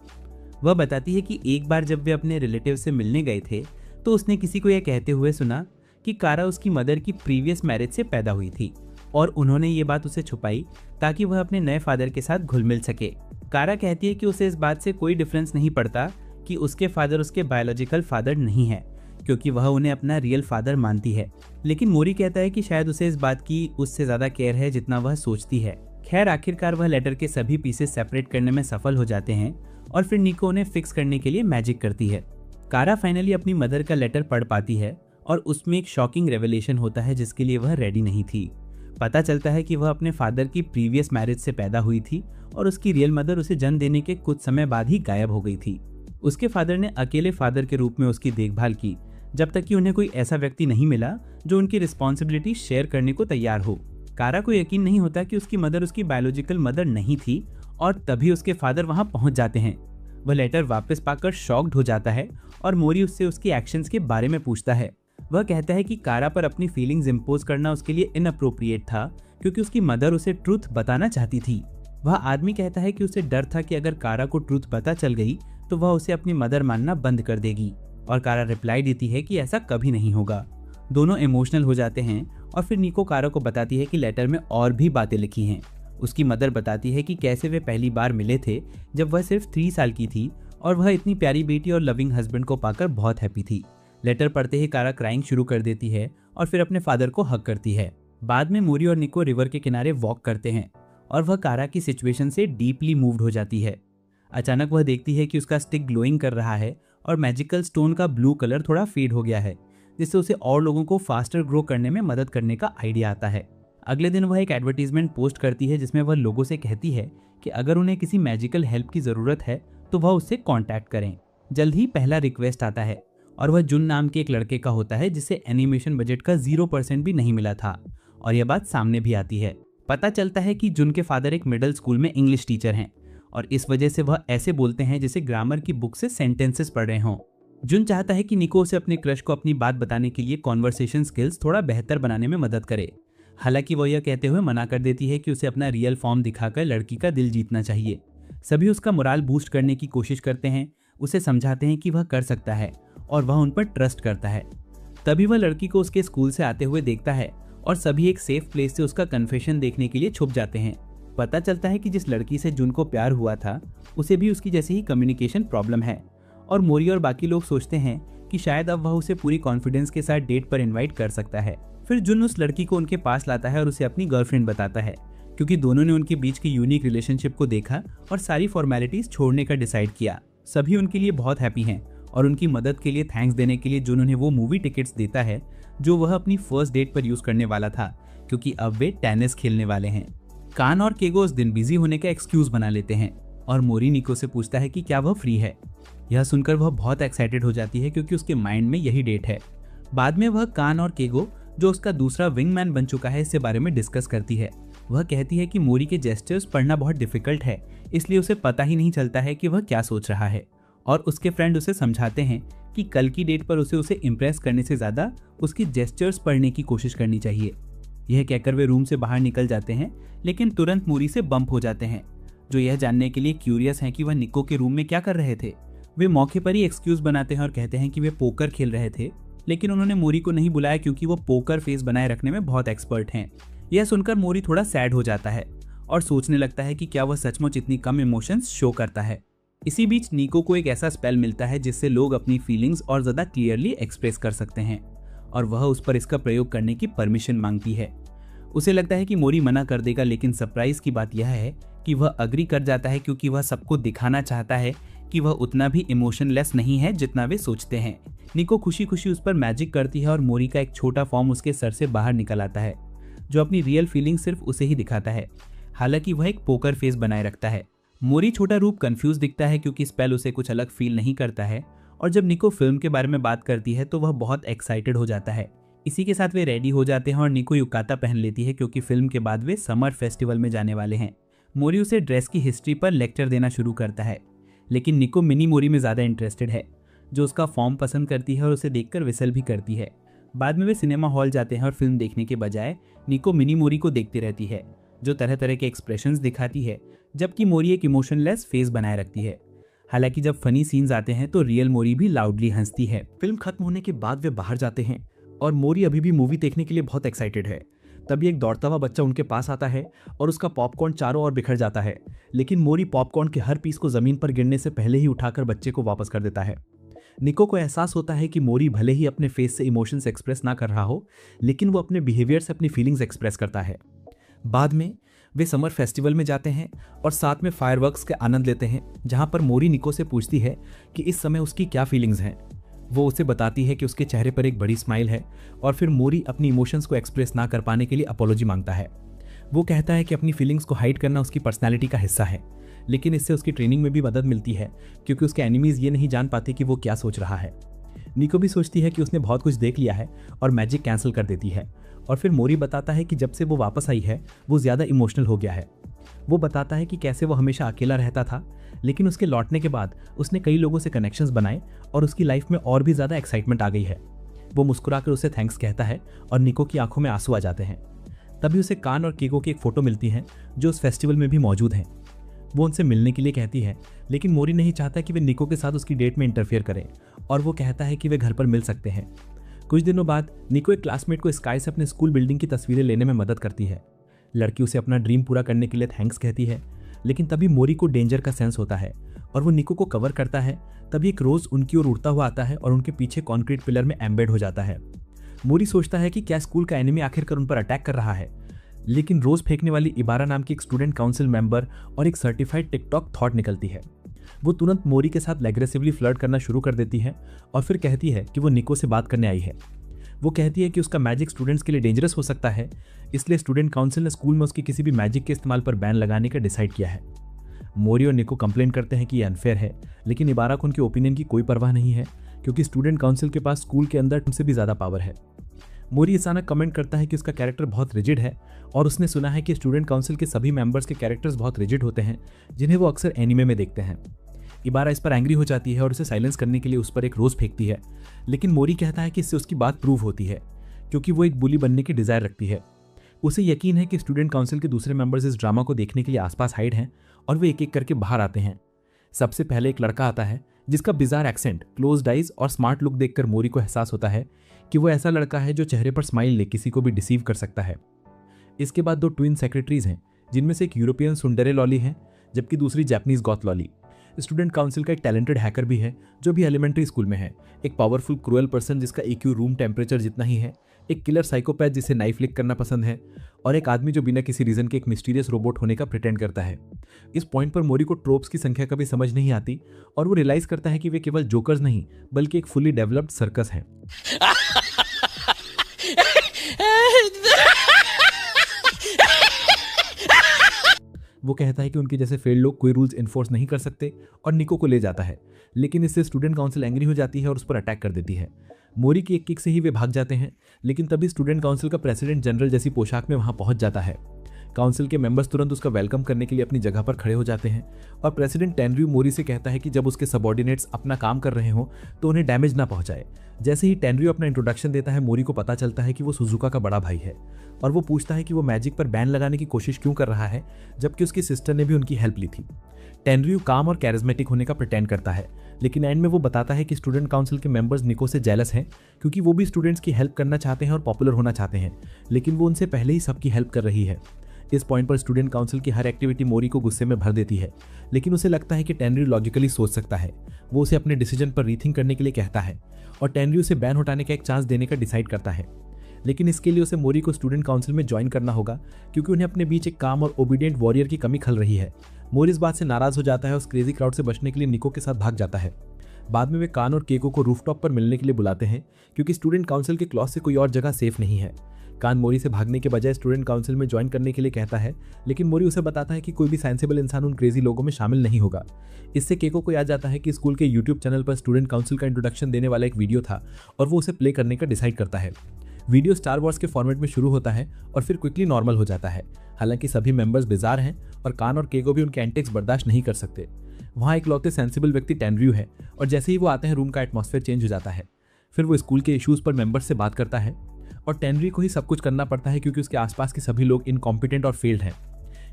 वह बताती है कि एक बार जब वे अपने रिलेटिव से मिलने गए थे तो उसने किसी को यह कहते हुए सुना कि कारा उसकी मदर की प्रीवियस मैरिज से पैदा हुई थी और उन्होंने ये बात उसे छुपाई ताकि वह अपने नए फादर के साथ घुल मिल सके। कारा कहती है कि उसे इस बात से कोई डिफरेंस नहीं पड़ता कि उसके फादर उसके बायोलॉजिकल फादर नहीं है, क्योंकि वह उन्हें अपना रियल फादर मानती है। लेकिन मोरी कहता है कि शायद उसे इस बात की उससे ज्यादा केयर है जितना वह सोचती है। खैर, आखिरकार वह लेटर के सभी पीसेस सेपरेट करने में सफल हो जाते हैं और फिर निको उन्हें फिक्स करने के लिए मैजिक करती है। कारा फाइनली अपनी मदर का लेटर पढ़ पाती है और उसमें एक शॉकिंग रेवलेशन होता है जिसके लिए वह रेडी नहीं थी। पता चलता है कि वह अपने फादर की प्रीवियस मैरिज से पैदा हुई थी और उसकी रियल मदर उसे जन्म देने के कुछ समय बाद ही गायब हो गई थी। उसके फादर ने अकेले फादर के रूप में उसकी देखभाल की जब तक कि उन्हें कोई ऐसा व्यक्ति नहीं मिला जो उनकी रिस्पॉन्सिबिलिटी शेयर करने को तैयार हो। कारा को यकीन नहीं होता कि उसकी मदर उसकी बायोलॉजिकल मदर नहीं थी और तभी उसके फादर वहां पहुंच जाते हैं। वह लेटर वापस पाकर शॉक्ड हो जाता है और मोरी उससे उसकी एक्शंस के बारे में पूछता है। वह कहता है कि कारा पर अपनी फीलिंग्स इम्पोज करना उसके लिए इनअप्रोप्रिएट था क्योंकि उसकी मदर उसे ट्रूथ बताना चाहती थी। वह आदमी कहता है कि उसे डर था कि अगर कारा को ट्रूथ पता चल गई तो वह उसे अपनी मदर मानना बंद कर देगी, और कारा रिप्लाई देती है कि ऐसा कभी नहीं होगा। दोनों इमोशनल हो जाते हैं और फिर निको कारा को बताती है कि लेटर में और भी बातें लिखी हैं। उसकी मदर बताती है कि कैसे वे पहली बार मिले थे जब वह सिर्फ 3 साल की थी और वह इतनी प्यारी बेटी और लविंग हस्बैंड को पाकर बहुत हैप्पी थी। लेटर पढ़ते ही कारा क्राइंग शुरू कर देती है और फिर अपने फादर को हग करती है। बाद में मोरी और निको रिवर के किनारे वॉक करते हैं और वह कारा की सिचुएशन से डीपली मूव्ड हो जाती है। अचानक वह देखती है कि उसका स्टिक ग्लोइंग कर रहा है और मैजिकल स्टोन का ब्लू कलर थोड़ा फेड हो गया है, जिससे उसे और लोगों को फास्टर ग्रो करने में मदद करने का आइडिया आता है। अगले दिन वह एक एडवर्टीजमेंट पोस्ट करती है जिसमें वह लोगों से कहती है कि अगर उन्हें किसी मैजिकल हेल्प की ज़रूरत है तो वह उससे कांटेक्ट करें। जल्द ही पहला रिक्वेस्ट आता है और वह जुन नाम के एक लड़के का होता है जिसे एनिमेशन बजट का 0% भी नहीं मिला था, और यह बात सामने भी आती है। पता चलता है कि जुन के फादर एक मिडिल स्कूल में इंग्लिश टीचर हैं और इस वजह से वह ऐसे बोलते हैं जैसे ग्रामर की बुक से सेंटेंसेस पढ़ रहे हों। जुन चाहता है कि निको उसे अपने क्रश को अपनी बात बताने के लिए कॉन्वर्सेशन स्किल्स थोड़ा बेहतर बनाने में मदद करे। हालांकि वह यह कहते हुए मना कर देती है कि उसे अपना रियल फॉर्म दिखाकर लड़की का दिल जीतना चाहिए। सभी उसका मोराल बूस्ट करने की कोशिश करते हैं, उसे समझाते हैं कि वह कर सकता है और वह उन पर ट्रस्ट करता है। तभी वह लड़की को उसके स्कूल से आते हुए देखता है और सभी एक सेफ प्लेस से उसका कन्फेशन देखने के लिए छुप जाते हैं। पता चलता है कि जिस लड़की से जुन को प्यार हुआ था उसे भी उसकी जैसे ही कम्युनिकेशन प्रॉब्लम है, और मोरी और बाकी लोग सोचते हैं कि शायद अब वह उसे पूरी कॉन्फिडेंस के साथ डेट पर इनवाइट कर सकता है। फिर जुन उस लड़की को उनके पास लाता है और उसे अपनी गर्लफ्रेंड बताता है, क्योंकि दोनों ने उनके बीच की यूनिक रिलेशनशिप को देखा और सारी फॉर्मेलिटीज छोड़ने का डिसाइड किया। सभी उनके लिए बहुत हैप्पी हैं और उनकी मदद के लिए थैंक्स देने के लिए जुन उन्हें वो मूवी टिकट्स देता है जो वह अपनी फर्स्ट डेट पर यूज करने वाला था, क्योंकि अब वे टेनिस खेलने वाले हैं। कान और केगो उस दिन बिजी होने का एक्सक्यूज बना लेते हैं और मोरी निको से पूछता है कि क्या वह फ्री है। यह सुनकर वह बहुत एक्साइटेड हो जाती है क्योंकि उसके माइंड में यही डेट है। बाद में वह कान और केगो, जो उसका दूसरा विंगमैन बन चुका है, इसके बारे में डिस्कस करती है। वह कहती है कि मोरी के जेस्चर्स पढ़ना बहुत डिफिकल्ट है, इसलिए उसे पता ही नहीं चलता है कि वह क्या सोच रहा है, और उसके फ्रेंड उसे समझाते हैं कि कल की डेट पर उसे इम्प्रेस करने से ज़्यादा उसकी जेस्चर्स पढ़ने की कोशिश करनी चाहिए। यह कहकर वे रूम से बाहर निकल जाते हैं, लेकिन तुरंत मोरी से बम्प हो जाते हैं, जो यह जानने के लिए क्यूरियस हैं कि वह निको के रूम में क्या कर रहे थे। वे मौके पर ही एक्सक्यूज बनाते हैं और कहते हैं कि वे पोकर खेल रहे थे, लेकिन उन्होंने मोरी को नहीं बुलाया क्योंकि वो पोकर फेस बनाए रखने में बहुत एक्सपर्ट हैं। यह सुनकर मोरी थोड़ा सैड हो जाता है और सोचने लगता है कि क्या वह सचमुच इतनी कम इमोशंस शो करता है। इसी बीच निको को एक ऐसा स्पेल मिलता है जिससे लोग अपनी फीलिंग्स और ज़्यादा क्लियरली एक्सप्रेस कर सकते हैं, और वह उस पर इसका प्रयोग करने की परमिशन मांगती है। उसे लगता है कि मोरी मना कर देगा, लेकिन सरप्राइज की बात यह है कि वह अग्री कर जाता है क्योंकि वह सबको दिखाना चाहता है कि वह उतना भी इमोशनलेस नहीं है जितना वे सोचते हैं। निको खुशी खुशी उस पर मैजिक करती है और मोरी का एक छोटा फॉर्म उसके सर से बाहर निकल आता है, जो अपनी रियल फीलिंग सिर्फ उसे ही दिखाता है। हालांकि वह एक पोकर फेस बनाए रखता है। मोरी छोटा रूप कंफ्यूज दिखता है क्योंकि स्पेल उसे कुछ अलग फील नहीं करता है, और जब निको फिल्म के बारे में बात करती है तो वह बहुत एक्साइटेड हो जाता है। इसी के साथ वे रेडी हो जाते हैं और निको युकाता पहन लेती है क्योंकि फिल्म के बाद वे समर फेस्टिवल में जाने वाले हैं। मोरी उसे ड्रेस की हिस्ट्री पर लेक्चर देना शुरू करता है, लेकिन निको मिनी मोरी में ज़्यादा इंटरेस्टेड है, जो उसका फॉर्म पसंद करती है और उसे देखकर विसल भी करती है। बाद में वे सिनेमा हॉल जाते हैं और फिल्म देखने के बजाय निको मिनी मोरी को देखती रहती है, जो तरह तरह के एक्सप्रेशंस दिखाती है, जबकि मोरी एक इमोशनलेस फेस बनाए रखती है। हालांकि जब फनी सीन्स आते हैं तो रियल मोरी भी लाउडली हंसती है। फिल्म खत्म होने के बाद वे बाहर जाते हैं और मोरी अभी भी मूवी देखने के लिए बहुत एक्साइटेड है। तभी एक दौड़ता हुआ बच्चा उनके पास आता है और उसका पॉपकॉर्न चारों ओर बिखर जाता है, लेकिन मोरी पॉपकॉर्न के हर पीस को जमीन पर गिरने से पहले ही उठाकर बच्चे को वापस कर देता है। निको को एहसास होता है कि मोरी भले ही अपने फेस से इमोशंस एक्सप्रेस ना कर रहा हो, लेकिन वो अपने बिहेवियर से अपनी फीलिंग्स एक्सप्रेस करता है। बाद में वे समर फेस्टिवल में जाते हैं और साथ में फायरवर्क्स के आनंद लेते हैं, जहां पर मोरी निको से पूछती है कि इस समय उसकी क्या फीलिंग्स हैं। वो उसे बताती है कि उसके चेहरे पर एक बड़ी स्माइल है, और फिर मोरी अपनी इमोशंस को एक्सप्रेस ना कर पाने के लिए अपॉलॉजी मांगता है। वो कहता है कि अपनी फीलिंग्स को हाइड करना उसकी पर्सनैलिटी का हिस्सा है, लेकिन इससे उसकी ट्रेनिंग में भी मदद मिलती है क्योंकि उसके एनिमीज ये नहीं जान पाते कि वो क्या सोच रहा है। निको भी सोचती है कि उसने बहुत कुछ देख लिया है और मैजिक कैंसिल कर देती है, और फिर मोरी बताता है कि जब से वो वापस आई है वो ज़्यादा इमोशनल हो गया है। वो बताता है कि कैसे वो हमेशा अकेला रहता था, लेकिन उसके लौटने के बाद उसने कई लोगों से कनेक्शंस बनाए और उसकी लाइफ में और भी ज़्यादा एक्साइटमेंट आ गई है। वो मुस्कुराकर उसे थैंक्स कहता है और निको की आंखों में आंसू आ जाते हैं। तभी उसे कान और केको की एक फ़ोटो मिलती है जो उस फेस्टिवल में भी मौजूद हैं। वो उनसे मिलने के लिए कहती है, लेकिन मोरी नहीं चाहता कि वे निको के साथ उसकी डेट में इंटरफेयर करें और वो कहता है कि वे घर पर मिल सकते हैं। कुछ दिनों बाद निको एक क्लासमेट को स्काई से अपने स्कूल बिल्डिंग की तस्वीरें लेने में मदद करती है। लड़की उसे अपना ड्रीम पूरा करने के लिए थैंक्स कहती है, लेकिन तभी मोरी को डेंजर का सेंस होता है और वो निको को कवर करता है। तभी एक रोज उनकी ओर उड़ता हुआ आता है और उनके पीछे कंक्रीट पिलर में एम्बेड हो जाता है। मोरी सोचता है कि क्या स्कूल का एनिमी आखिरकार उन पर अटैक कर रहा है, लेकिन रोज फेंकने वाली इबारा नाम की एक स्टूडेंट काउंसिल मेंबर और एक सर्टिफाइड टिकटॉक थॉट निकलती है। वो तुरंत मोरी के साथ एग्रेसिवली फ्लर्ट करना शुरू कर देती है और फिर कहती है कि वो निको से बात करने आई है। वो कहती है कि उसका मैजिक स्टूडेंट्स के लिए डेंजरस हो सकता है, इसलिए स्टूडेंट काउंसिल ने स्कूल में उसकी किसी भी मैजिक के इस्तेमाल पर बैन लगाने का डिसाइड किया है। मोरी और निको कंप्लेन करते हैं कि ये अनफेयर है, लेकिन इबारा को उनके ओपिनियन की कोई परवाह नहीं है क्योंकि स्टूडेंट काउंसिल के पास स्कूल के अंदर उनसे भी ज़्यादा पावर है। मोरी अचानक कमेंट करता है कि उसका कैरेक्टर बहुत रिजिड है और उसने सुना है कि स्टूडेंट काउंसिल के सभी मेंबर्स के कैरेक्टर्स बहुत रिजिड होते हैं, जिन्हें वो अक्सर एनिमे में देखते हैं। इबारा इस पर एंग्री हो जाती है और उसे साइलेंस करने के लिए उस पर एक रोज फेंकती है, लेकिन मोरी कहता है कि इससे उसकी बात प्रूव होती है क्योंकि वो एक बुली बनने की डिजायर रखती है। उसे यकीन है कि स्टूडेंट काउंसिल के दूसरे मेंबर्स इस ड्रामा को देखने के लिए आसपास हाइड हैं और वे एक एक करके बाहर आते हैं। सबसे पहले एक लड़का आता है जिसका बिजार एक्सेंट, क्लोज्ड आइज और स्मार्ट लुक देखकर मोरी को एहसास होता है कि वो ऐसा लड़का है जो चेहरे पर स्माइल ले किसी को भी डिसीव कर सकता है। इसके बाद दो ट्विन सेक्रेटरीज हैं, जिनमें से एक यूरोपियन सुंडरे लॉली है जबकि दूसरी Japanese goth lolly. Student council का एक टैलेंटेड हैकर भी है जो भी एलिमेंट्री स्कूल में है, एक पावरफुल क्रूअल पर्सन जिसका EQ रूम टेम्परेचर जितना ही है, एक किलर साइकोपैथ जिसे नाइफ लिक करना पसंद है और एक आदमी जो बिना किसी रीजन के एक मिस्टीरियस रोबोट होने का प्रिटेंड करता है। इस पॉइंट पर मोरी को ट्रोप्स की संख्या कभी समझ नहीं आती और वो रियलाइज करता है कि वे केवल जोकर्स नहीं बल्कि एक फुली डेवलप्ड सर्कस है। वो कहता है कि उनके जैसे फेल लोग कोई रूल्स इन्फोर्स नहीं कर सकते और निको को ले जाता है, लेकिन इससे स्टूडेंट काउंसिल एंग्री हो जाती है और उस पर अटैक कर देती है। मोरी की एक किक से ही वे भाग जाते हैं, लेकिन तभी स्टूडेंट काउंसिल का प्रेसिडेंट जनरल जैसी पोशाक में वहां पहुंच जाता है। काउंसिल के मेंबर्स तुरंत उसका वेलकम करने के लिए अपनी जगह पर खड़े हो जाते हैं और प्रेसिडेंट टेनरयू मोरी से कहता है कि जब उसके सबऑर्डिनेट्स अपना काम कर रहे हों तो उन्हें डैमेज ना पहुंचाए। जैसे ही टेनरयू अपना इंट्रोडक्शन देता है, मोरी को पता चलता है कि वो सुजुका का बड़ा भाई है और वो पूछता है कि वो मैजिक पर बैन लगाने की कोशिश क्यों कर रहा है जबकि उसकी सिस्टर ने भी उनकी हेल्प ली थी। टेनरयू काम और कैरिज्मेटिक होने का प्रिटेंड करता है, लेकिन एंड में वो बताता है कि स्टूडेंट काउंसिल के मेंबर्स निको से जेलस हैं क्योंकि वो भी स्टूडेंट्स की हेल्प करना चाहते हैं और पॉपुलर होना चाहते हैं, लेकिन वो उनसे पहले ही सबकी हेल्प कर रही है। इस पॉइंट पर स्टूडेंट काउंसिल की हर एक्टिविटी मोरी को गुस्से में भर देती है, लेकिन उसे लगता है कि टेनरयू लॉजिकली सोच सकता है। वो उसे अपने डिसीजन पर रीथिंक करने के लिए कहता है और टेनरयू से बैन हटाने का एक चांस देने का डिसाइड करता है, लेकिन इसके लिए उसे मोरी को स्टूडेंट काउंसिल में ज्वाइन करना होगा क्योंकि उन्हें अपने बीच एक काम और ओबीडियंट वॉरियर की कमी खल रही है। मोरी इस बात से नाराज हो जाता है और उस क्रेजी क्राउड से बचने के लिए निको के साथ भाग जाता है। बाद में वे कान और केको को रूफटॉप पर मिलने के लिए बुलाते हैं क्योंकि स्टूडेंट काउंसिल के क्लॉज से कोई और जगह सेफ नहीं है। कान मोरी से भागने के बजाय स्टूडेंट काउंसिल में ज्वाइन करने के लिए कहता है, लेकिन मोरी उसे बताता है कि कोई भी सेंसिबल इंसान उन क्रेजी लोगों में शामिल नहीं होगा। इससे केको को याद आता है कि स्कूल के यूट्यूब चैनल पर स्टूडेंट काउंसिल का इंट्रोडक्शन देने वाला एक वीडियो था और वो उसे प्ले करने का डिसाइड करता है। वीडियो स्टार वॉर्स के फॉर्मेट में शुरू होता है और फिर क्विकली नॉर्मल हो जाता है। हालांकि सभी मेंबर्स बिजार हैं और कान और केको भी उनके एंटिक्स बर्दाश्त नहीं कर सकते। वहाँ एक लौते सेंसिबल व्यक्ति टेनरयू है और जैसे ही वो आते हैं रूम का एटमॉस्फेयर चेंज हो जाता है। फिर वो स्कूल के इश्यूज पर मेंबर्स से बात करता है और टेनरयू को ही सब कुछ करना पड़ता है क्योंकि उसके आसपास के सभी लोग इनकॉम्पिटेंट और फेल्ड हैं।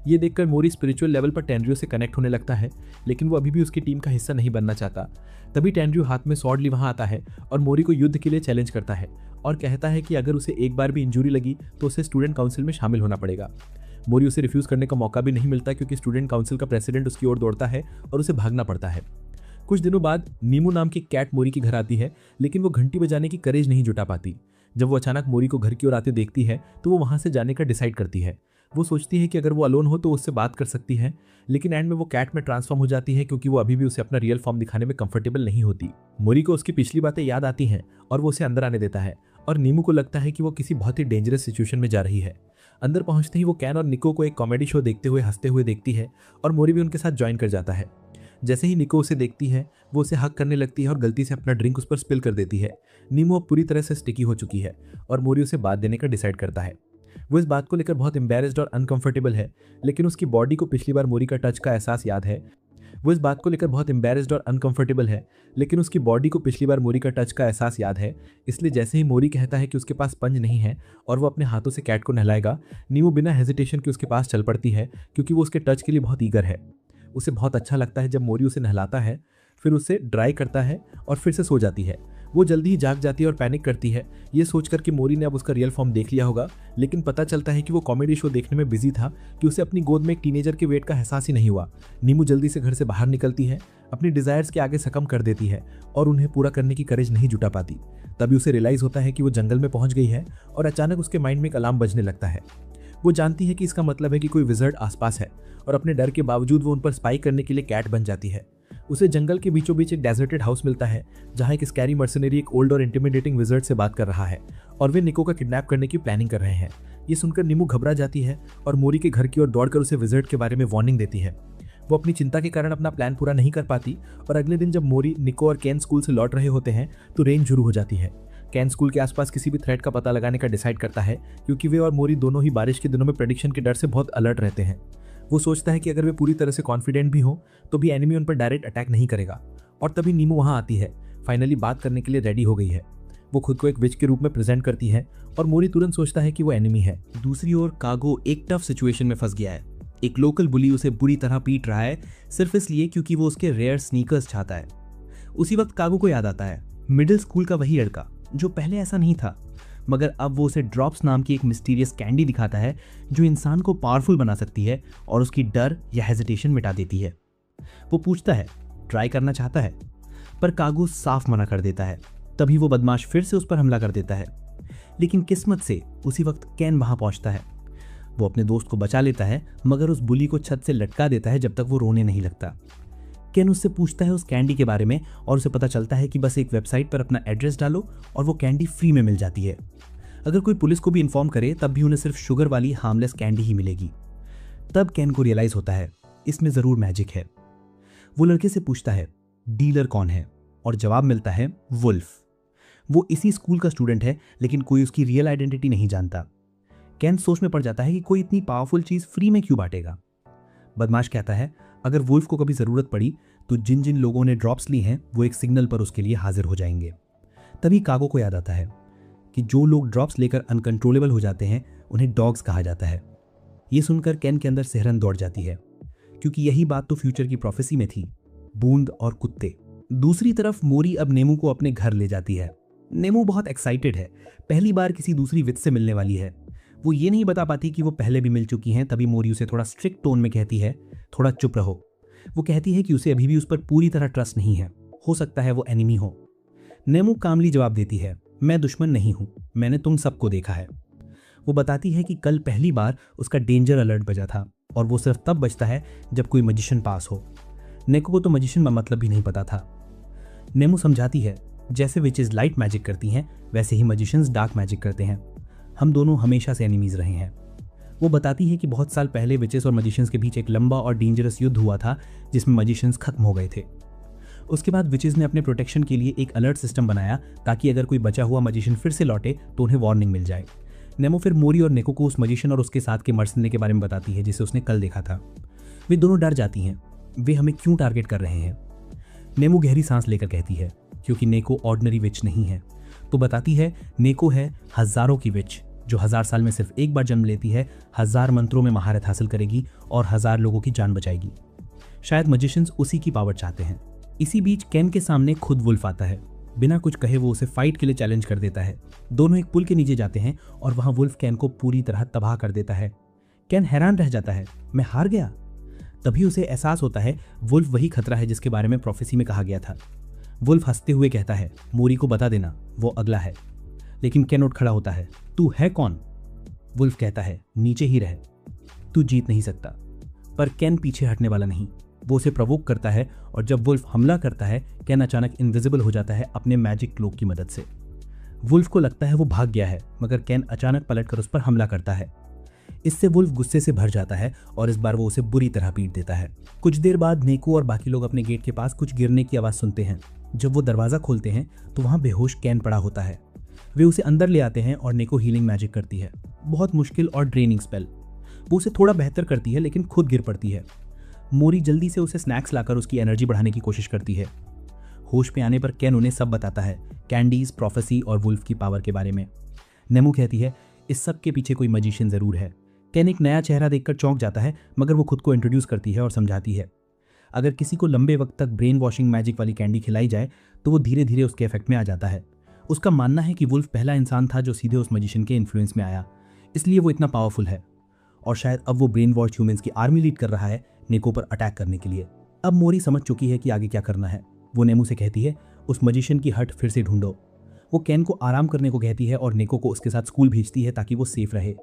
ये देखकर मोरी स्पिरिचुअल लेवल पर टेनरयू से कनेक्ट होने लगता है, लेकिन वो अभी भी उसकी टीम का हिस्सा नहीं बनना चाहता। तभी टेनरयू हाथ में स्वॉर्ड ली वहाँ आता है और मोरी को युद्ध के लिए चैलेंज करता है और कहता है कि अगर उसे एक बार भी इंजरी लगी तो उसे स्टूडेंट काउंसिल में शामिल होना पड़ेगा। मोरी उसे रिफ्यूज करने का मौका भी नहीं मिलता क्योंकि स्टूडेंट काउंसिल का प्रेसिडेंट उसकी ओर दौड़ता है और उसे भागना पड़ता है। कुछ दिनों बाद नीमू नाम की कैट मोरी के घर आती है, लेकिन वो घंटी बजाने की करेज नहीं जुटा पाती। जब वो अचानक मोरी को घर की ओर आते देखती है तो वो वहां से जाने का डिसाइड करती है। वो सोचती है कि अगर वो अलोन हो तो उससे बात कर सकती है, लेकिन एंड में वो कैट में ट्रांसफॉर्म हो जाती है क्योंकि वो अभी भी उसे अपना रियल फॉर्म दिखाने में कंफर्टेबल नहीं होती। मोरी को उसकी पिछली बातें याद आती हैं और वो उसे अंदर आने देता है और नीमू को लगता है कि वो किसी बहुत ही डेंजरस सिचुएशन में जा रही है। अंदर पहुंचते ही वो कैन और निको को एक कॉमेडी शो देखते हुए हंसते हुए देखती है और मोरी भी उनके साथ ज्वाइन कर जाता है। जैसे ही निको उसे देखती है वो उसे हक करने लगती है और गलती से अपना ड्रिंक उस पर स्पिल कर देती है। नीमो अब पूरी तरह से स्टिकी हो चुकी है और मोरी उसे बात देने का डिसाइड करता है। वो इस बात को लेकर बहुत एम्बेरेस्ड और अनकंफर्टेबल है, लेकिन उसकी बॉडी को पिछली बार मोरी का टच का एहसास याद है। इसलिए जैसे ही मोरी कहता है कि उसके पास स्पंज नहीं है और वो अपने हाथों से कैट को नहलाएगा, नीमो बिना हेजिटेशन के उसके पास चल पड़ती है क्योंकि वो उसके टच के लिए बहुत ईगर है। उसे बहुत अच्छा लगता है जब मोरी उसे नहलाता है, फिर उसे ड्राई करता है और फिर से सो जाती है। वो जल्दी ही जाग जाती है और पैनिक करती है, ये सोचकर कि मोरी ने अब उसका रियल फॉर्म देख लिया होगा, लेकिन पता चलता है कि वो कॉमेडी शो देखने में बिजी था कि उसे अपनी गोद में एक टीनेजर के वेट का एहसास ही नहीं हुआ। नीमू जल्दी से घर से बाहर निकलती है, अपनी डिजायर्स के आगे सकम कर देती है और उन्हें पूरा करने की करेज नहीं जुटा पाती। तभी उसे रियलाइज होता है कि वो जंगल में पहुंच गई है और अचानक उसके माइंड में एक अलार्म बजने लगता है। वो जानती है कि इसका मतलब है कि कोई विजर्ड आसपास है और अपने डर के बावजूद वो उन पर स्पाई करने के लिए कैट बन जाती है। उसे जंगल के बीचों बीच एक डेजर्टेड हाउस मिलता है जहां एक स्कैरी मर्सनरी एक ओल्ड और इंटिमिडेटिंग विजर्ड से बात कर रहा है और वे निको का किडनैप करने की प्लानिंग कर रहे हैं। ये सुनकर नीमू घबरा जाती है और मोरी के घर की ओर दौड़कर उसे विजर्ड के बारे में वार्निंग देती है। वो अपनी चिंता के कारण अपना प्लान पूरा नहीं कर पाती और अगले दिन जब मोरी, निको और केन स्कूल से लौट रहे होते हैं तो रेन शुरू हो जाती है। केन स्कूल के आसपास किसी भी थ्रेट का पता लगाने का डिसाइड करता है क्योंकि वे और मोरी दोनों ही बारिश के दिनों में प्रेडिक्शन के डर से बहुत अलर्ट रहते हैं। वो सोचता है कि अगर वे पूरी तरह से कॉन्फिडेंट भी हो तो भी एनिमी उन पर डायरेक्ट अटैक नहीं करेगा। और तभी नीमू वहां आती है, फाइनली बात करने के लिए रेडी हो गई है। वो खुद को एक विच के रूप में प्रेजेंट करती है और मोरी तुरंत सोचता है कि वो एनिमी है। दूसरी ओर कागो एक टफ सिचुएशन में फंस गया है। एक लोकल बुली उसे बुरी तरह पीट रहा है सिर्फ इसलिए क्योंकि वो उसके रेयर स्नीकर्स चाहता है। उसी वक्त कागो को याद आता है मिडिल स्कूल का वही लड़का जो पहले ऐसा नहीं था, मगर अब वो उसे ड्रॉप्स नाम की एक मिस्टीरियस कैंडी दिखाता है जो इंसान को पावरफुल बना सकती है और उसकी डर या हेजिटेशन मिटा देती है। वो पूछता है, ट्राई करना चाहता है, पर कागो साफ मना कर देता है। तभी वो बदमाश फिर से उस पर हमला कर देता है, लेकिन किस्मत से उसी वक्त कैन वहां पहुंचता है। वो अपने दोस्त को बचा लेता है मगर उस बुली को छत से लटका देता है जब तक वो रोने नहीं लगता। केन उससे पूछता है उस कैंडी के बारे में और उसे पता चलता है कि बस एक वेबसाइट पर अपना एड्रेस डालो और वो कैंडी फ्री में मिल जाती है। अगर कोई पुलिस को भी इन्फॉर्म करे तब भी उन्हें सिर्फ शुगर वाली हार्मलेस कैंडी ही मिलेगी। तब केन को रियलाइज होता है इसमें जरूर मैजिक है। वो लड़के से पूछता है डीलर कौन है और जवाब मिलता है वुल्फ। वो इसी स्कूल का स्टूडेंट है लेकिन कोई उसकी रियल आइडेंटिटी नहीं जानता। केन सोच में पड़ जाता है कि कोई इतनी पावरफुल चीज फ्री में क्यों बांटेगा। बदमाश कहता है अगर वुल्फ को कभी जरूरत पड़ी तो जिन जिन लोगों ने ड्रॉप्स ली हैं वो एक सिग्नल पर उसके लिए हाजिर हो जाएंगे। तभी कागो को याद आता है कि जो लोग ड्रॉप्स लेकर अनकंट्रोलेबल हो जाते हैं उन्हें डॉग्स कहा जाता है। ये सुनकर केन के अंदर सिहरन दौड़ जाती है क्योंकि यही बात तो फ्यूचर की प्रोफेसी में थी, बूंद और कुत्ते। दूसरी तरफ मोरी अब नेमू को अपने घर ले जाती है। नेमू बहुत एक्साइटेड है, पहली बार किसी दूसरी विच से मिलने वाली है। वो ये नहीं बता पाती कि वो पहले भी मिल चुकी हैं। तभी मोरी उसे थोड़ा स्ट्रिक्ट टोन में कहती है थोड़ा चुप रहो। वो कहती है कि उसे अभी भी उस पर पूरी तरह ट्रस्ट नहीं है, हो सकता है वो एनिमी हो। नेमू कामली जवाब देती है मैं दुश्मन नहीं हूं, मैंने तुम सबको देखा है। वो बताती है कि कल पहली बार उसका डेंजर अलर्ट बजा था और वो सिर्फ तब बजता है जब कोई मजिशियन पास हो। नेको को तो मजिशियन का मतलब भी नहीं पता था। नेमू समझाती है जैसे विचेस लाइट मैजिक करती हैं वैसे ही मजिशियंस डार्क मैजिक करते हैं। हम दोनों हमेशा से एनिमीज रहे हैं। वो बताती है कि बहुत साल पहले विचेस और मजिशियंस के बीच एक लंबा और डेंजरस युद्ध हुआ था जिसमें मजिशियंस खत्म हो गए थे। उसके बाद विचेस ने अपने प्रोटेक्शन के लिए एक अलर्ट सिस्टम बनाया ताकि अगर कोई बचा हुआ मजिशियन फिर से लौटे तो उन्हें वार्निंग मिल जाए। नेमो फिर मोरी और नेको को उस मजिशियन और उसके साथ के मर्सनरी के बारे में बताती है जिसे उसने कल देखा था। वे दोनों डर जाती हैं, वे हमें क्यों टारगेट कर रहे हैं। नेमो गहरी सांस लेकर कहती है क्योंकि नेको ऑर्डिनरी विच नहीं है। तो बताती है नेको है हजारों की विच जो 1000 साल में सिर्फ एक बार जन्म लेती है, 1000 मंत्रों में महारत हासिल करेगी और 1000 लोगों की जान बचाएगी। शायद मजिशियंस उसी की पावर चाहते हैं। इसी बीच केन के सामने खुद वुल्फ आता है। बिना कुछ कहे वो उसे फाइट के लिए चैलेंज कर देता है। दोनों एक पुल के नीचे जाते हैं और वहां वुल्फ केन को पूरी तरह तबाह कर देता है। केन हैरान रह जाता है, मैं हार गया। तभी उसे एहसास होता है वुल्फ वही खतरा है जिसके बारे में प्रोफेसी में कहा गया था। वुल्फ हंसते हुए कहता है मोरी को बता देना, वो अगला है। लेकिन केन उठ खड़ा होता है, तू है कौन? वुल्फ कहता है नीचे ही रह, तू जीत नहीं सकता। पर केन पीछे हटने वाला नहीं। वो उसे प्रवोक करता है और जब वुल्फ हमला करता है केन अचानक इनविजिबल हो जाता है अपने मैजिक क्लोक की मदद से। वुल्फ को लगता है वो भाग गया है मगर केन अचानक पलटकर उस पर हमला करता है। इससे वुल्फ गुस्से से भर जाता है और इस बार वो उसे बुरी तरह पीट देता है। कुछ देर बाद नेको और बाकी लोग अपने गेट के पास कुछ गिरने की आवाज़ सुनते हैं। जब वो दरवाज़ा खोलते हैं तो वहाँ बेहोश कैन पड़ा होता है। वे उसे अंदर ले आते हैं और नेको हीलिंग मैजिक करती है, बहुत मुश्किल और ड्रेनिंग स्पेल। वो उसे थोड़ा बेहतर करती है लेकिन खुद गिर पड़ती है। मोरी जल्दी से उसे स्नैक्स लाकर उसकी एनर्जी बढ़ाने की कोशिश करती है। होश पे आने पर कैन उन्हें सब बताता है, कैंडीज, प्रोफेसी और वुल्फ की पावर के बारे में। नेमो कहती है इस सब के पीछे कोई मजिशियन ज़रूर है। कैन एक नया चेहरा देखकर चौंक जाता है, मगर वो खुद को इंट्रोड्यूस करती है और समझाती है अगर किसी को लंबे वक्त तक ब्रेन वॉशिंग मैजिक वाली कैंडी खिलाई जाए तो वो धीरे धीरे उसके इफेक्ट में आ जाता है। उसका मानना है कि वुल्फ पहला इंसान था जो सीधे उस मजिशियन के इन्फ्लुएंस में आया, इसलिए वो इतना पावरफुल है और शायद अब वो ब्रेन वॉश ह्यूमंस की आर्मी लीड कर रहा है नेको पर अटैक करने के लिए। अब मोरी समझ चुकी है कि आगे क्या करना है। वो नेमो से कहती है उस मजिशियन की हट फिर से ढूंढो। वो कैन को आराम करने को कहती है और नेको को उसके साथ स्कूल भेजती है ताकि वो सेफ रहे।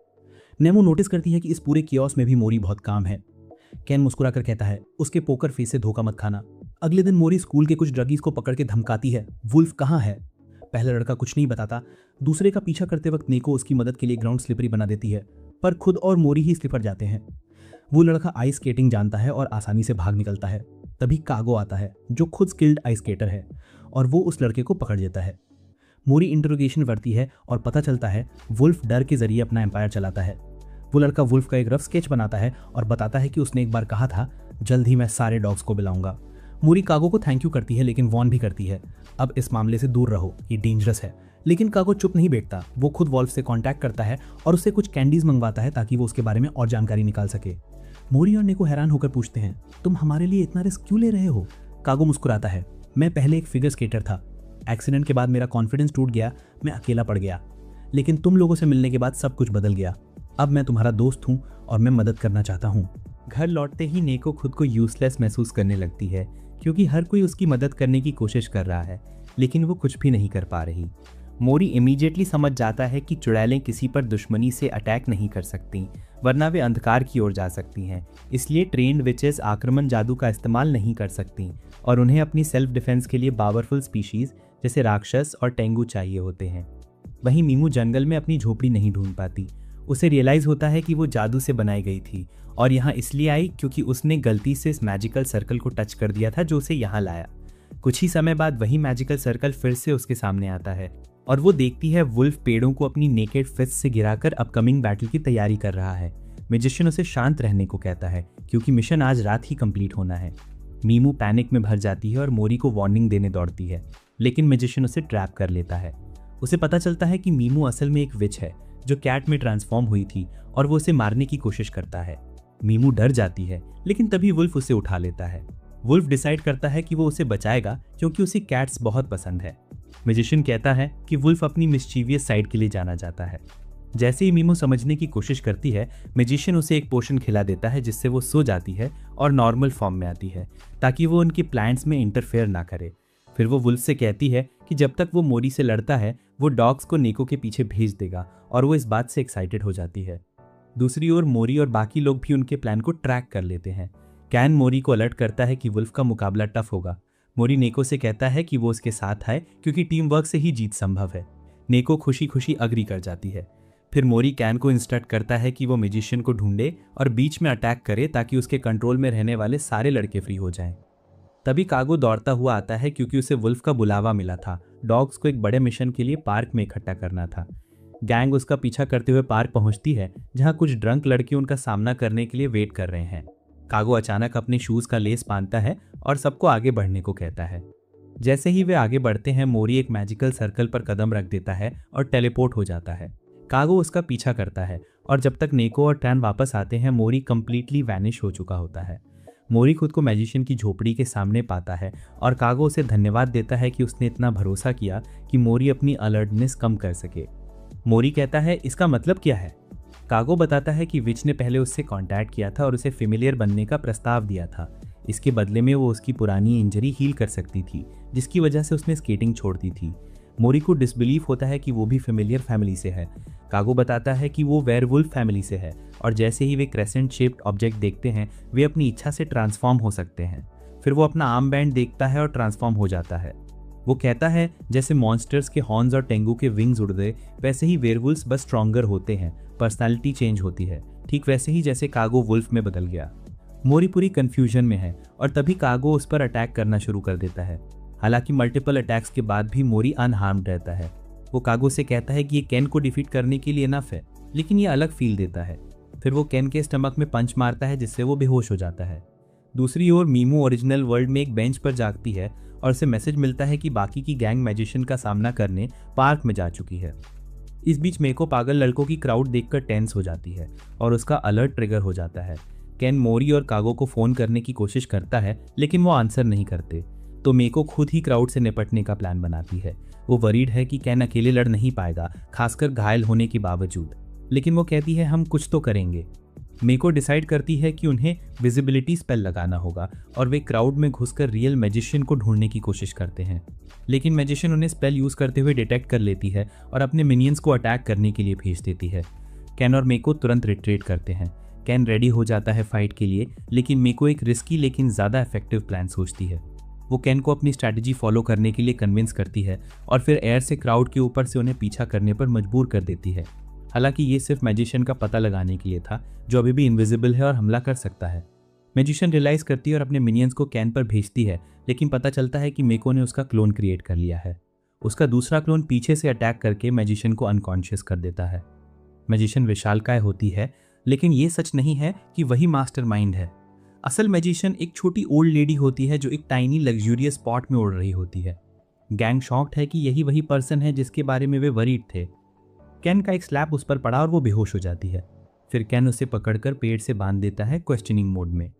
नेमो नोटिस करती है कि इस पूरे कियोस में भी मोरी बहुत काम है। कैन मुस्कुराकर कहता है उसके पोकर फेस से धोखा मत खाना। अगले दिन मोरी स्कूल के कुछ ड्रगीज को पकड़ के धमकाती है वुल्फ कहाँ है। पहला लड़का कुछ नहीं बताता। दूसरे का पीछा करते वक्त नेको उसकी मदद के लिए ग्राउंड स्लिपरी बना देती है, पर खुद और मोरी ही स्लिपर जाते हैं। वो लड़का आइस स्केटिंग जानता है और आसानी से भाग निकलता है। तभी कागो आता है जो खुद स्किल्ड आइस स्केटर है और वो उस लड़के को पकड़ लेता है। मोरी इंटरोगेशन करती है और पता चलता है वुल्फ डर के जरिए अपना एम्पायर चलाता है। वो लड़का वुल्फ का एक रफ स्केच बनाता है और बताता है कि उसने एक बार कहा था जल्द ही मैं सारे डॉग्स को बुलाऊंगा। मोरी कागो को थैंक यू करती है लेकिन वॉर्न भी करती है अब इस मामले से दूर रहो, ये डेंजरस है। लेकिन कागो चुप नहीं बैठता। वो खुद वॉल्फ से कांटेक्ट करता है और उससे कुछ कैंडीज मंगवाता है ताकि वो उसके बारे में और जानकारी निकाल सके। मोरी और नेको हैरान होकर पूछते हैं तुम हमारे लिए इतना रिस्क क्यों ले रहे हो। कागो मुस्कुराता है मैं पहले एक फिगर स्केटर था, एक्सीडेंट के बाद मेरा कॉन्फिडेंस टूट गया, मैं अकेला पड़ गया, लेकिन तुम लोगों से मिलने के बाद सब कुछ बदल गया। अब मैं तुम्हारा दोस्त हूँ और मैं मदद करना चाहता हूँ। घर लौटते ही नेको खुद को यूजलेस महसूस करने लगती है क्योंकि हर कोई उसकी मदद करने की कोशिश कर रहा है लेकिन वो कुछ भी नहीं कर पा रही। मोरी इमीडिएटली समझ जाता है कि चुड़ैलें किसी पर दुश्मनी से अटैक नहीं कर सकती वरना वे अंधकार की ओर जा सकती हैं, इसलिए ट्रेन्ड विचेस आक्रमण जादू का इस्तेमाल नहीं कर सकती और उन्हें अपनी सेल्फ डिफेंस के लिए पावरफुल स्पीशीज जैसे राक्षस और टेंगू चाहिए होते हैं। वहीं मीमू जंगल में अपनी झोपड़ी नहीं ढूंढ पाती। उसे रियलाइज होता है कि वो जादू से बनाई गई थी और यहाँ इसलिए आई क्योंकि उसने गलती से इस मैजिकल सर्कल को टच कर दिया था जो उसे यहाँ लाया। कुछ ही समय बाद वही मैजिकल सर्कल फिर से उसके सामने आता है और वो देखती है वुल्फ पेड़ों को अपनी नेकेड फिस्ट से गिराकर अपकमिंग बैटल की तैयारी कर रहा है। मैजिशियन उसे शांत रहने को कहता है क्योंकि मिशन आज रात ही कंप्लीट होना है। मीमू पैनिक में भर जाती है और मोरी को वार्निंग देने दौड़ती है, लेकिन मैजिशियन उसे ट्रैप कर लेता है। उसे पता चलता है कि मीमू असल में एक विच है जो कैट में ट्रांसफॉर्म हुई थी और वो उसे मारने की कोशिश करता है। मीमू डर जाती है लेकिन तभी वुल्फ उसे उठा लेता है। वुल्फ डिसाइड करता है कि वो उसे बचाएगा क्योंकि उसे कैट्स बहुत पसंद है। मैजिशियन कहता है कि वुल्फ अपनी मिस्चीवियस साइड के लिए जाना जाता है। जैसे ही मीमू समझने की कोशिश करती है मैजिशियन उसे एक पोशन खिला देता है जिससे वो सो जाती है और नॉर्मल फॉर्म में आती है ताकि वो उनके प्लान्स में इंटरफेयर ना करे। फिर वो वुल्फ से कहती है कि जब तक वो मोरी से लड़ता है वो डॉग्स को नेको के पीछे भेज देगा और वो इस बात से एक्साइटेड हो जाती है। दूसरी ओर मोरी और बाकी लोग भी उनके प्लान को ट्रैक कर लेते हैं। कैन मोरी को अलर्ट करता है कि वुल्फ का मुकाबला टफ होगा। मोरी नेको से कहता है कि वो उसके साथ आए क्योंकि टीम वर्क से ही जीत संभव है। नेको खुशी खुशी अग्री कर जाती है। फिर मोरी कैन को इंस्ट्रक्ट करता है कि वो मैजिशियन को ढूंढे और बीच में अटैक करे ताकि उसके कंट्रोल में रहने वाले सारे लड़के फ्री हो जाएं। तभी कागो दौड़ता हुआ आता है क्योंकि उसे वुल्फ का बुलावा मिला था। डॉग्स को एक बड़े मिशन के लिए पार्क में इकट्ठा करना था। गैंग उसका पीछा करते हुए पार्क पहुंचती है जहां कुछ ड्रंक लड़के उनका सामना करने के लिए वेट कर रहे हैं। कागो अचानक अपने शूज का लेस बांधता है और सबको आगे बढ़ने को कहता है। जैसे ही वे आगे बढ़ते हैं मोरी एक मैजिकल सर्कल पर कदम रख देता है और टेलीपोर्ट हो जाता है। कागो उसका पीछा करता है और जब तक नेको और टैन वापस आते हैं मोरी कंप्लीटली वैनिश हो चुका होता है। मोरी खुद को मैजिशियन की झोपड़ी के सामने पाता है और कागो उसे धन्यवाद देता है कि उसने इतना भरोसा किया कि मोरी अपनी अलर्टनेस कम कर सके। मोरी कहता है इसका मतलब क्या है। कागो बताता है कि विच ने पहले उससे कांटेक्ट किया था और उसे फेमिलियर बनने का प्रस्ताव दिया था। इसके बदले में वो उसकी पुरानी इंजरी हील कर सकती थी जिसकी वजह से उसने स्केटिंग छोड़ दी थी। मोरी को डिसबिलीफ होता है कि वो भी फेमिलियर फैमिली से है। कागो बताता है कि वो वेयरवुल्फ फैमिली से है और जैसे ही वे क्रेसेंट शेप्ड ऑब्जेक्ट देखते हैं वे अपनी इच्छा से ट्रांसफॉर्म हो सकते हैं। फिर वो अपना आर्म बैंड देखता है और ट्रांसफॉर्म हो जाता है। वो कहता है जैसे मॉन्स्टर्स के हॉर्न्स और टेंगू के विंग्स उड़ गए वैसे ही वेयरवुल्फ्स बस स्ट्रॉन्गर होते हैं, पर्सनालिटी चेंज होती है। ठीक वैसे ही जैसे कागो वुल्फ में बदल गया। मोरी पूरी कंफ्यूजन में है और तभी कागो उस पर अटैक करना शुरू कर देता है। हालांकि मल्टीपल अटैक्स के बाद भी मोरी अनहार्म्ड रहता है। वो कागो से कहता है कि ये केन को डिफीट करने के लिए इनफ है, लेकिन ये अलग फील देता है। फिर वो केन के स्टमक में पंच मारता है जिससे वो बेहोश हो जाता है। दूसरी ओर मीमू ओरिजिनल वर्ल्ड में एक बेंच पर जागती है और उसे मैसेज मिलता है कि बाकी की गैंग मैजिशियन का सामना करने पार्क में जा चुकी है। इस बीच मेको पागल लड़कों की क्राउड देखकर टेंस हो जाती है और उसका अलर्ट ट्रिगर हो जाता है। केन मोरी और कागो को फोन करने की कोशिश करता है लेकिन वो आंसर नहीं करते, तो मेको खुद ही क्राउड से निपटने का प्लान बनाती है। वो वरीड है कि केन अकेले लड़ नहीं पाएगा, खासकर घायल होने के बावजूद, लेकिन वो कहती है हम कुछ तो करेंगे। मेको डिसाइड करती है कि उन्हें विजिबिलिटी स्पेल लगाना होगा और वे क्राउड में घुसकर रियल मैजिशियन को ढूंढने की कोशिश करते हैं, लेकिन मैजिशियन उन्हें स्पेल यूज करते हुए डिटेक्ट कर लेती है और अपने मिनियंस को अटैक करने के लिए भेज देती है। केन और मेको तुरंत रिट्रीट करते हैं। केन रेडी हो जाता है फाइट के लिए, लेकिन मेको एक रिस्की लेकिन ज़्यादा इफेक्टिव प्लान सोचती है। वो केन को अपनी स्ट्रैटेजी फॉलो करने के लिए कन्विंस करती है और फिर एयर से क्राउड के ऊपर से उन्हें पीछा करने पर मजबूर कर देती है। हालांकि ये सिर्फ मैजिशियन का पता लगाने के लिए था, जो अभी भी इनविजिबल है और हमला कर सकता है। मैजिशियन रियलाइज करती है और अपने मिनियंस को कैन पर भेजती है, लेकिन पता चलता है कि मेको ने उसका क्लोन क्रिएट कर लिया है। उसका दूसरा क्लोन पीछे से अटैक करके मैजिशियन को अनकॉन्शियस कर देता है। मैजिशियन विशालकाय होती है, लेकिन ये सच नहीं है कि वही मास्टरमाइंड है। असल मैजिशियन एक छोटी ओल्ड लेडी होती है जो एक टाइनी लग्जूरियस स्पॉट में उड़ रही होती है। गैंग शॉक्ड है कि यही वही पर्सन है जिसके बारे में वे वरीड थे। केन का एक स्लैप उस पर पड़ा और वो बेहोश हो जाती है। फिर केन उसे पकड़कर पेड़ से बांध देता है क्वेश्चनिंग मोड में।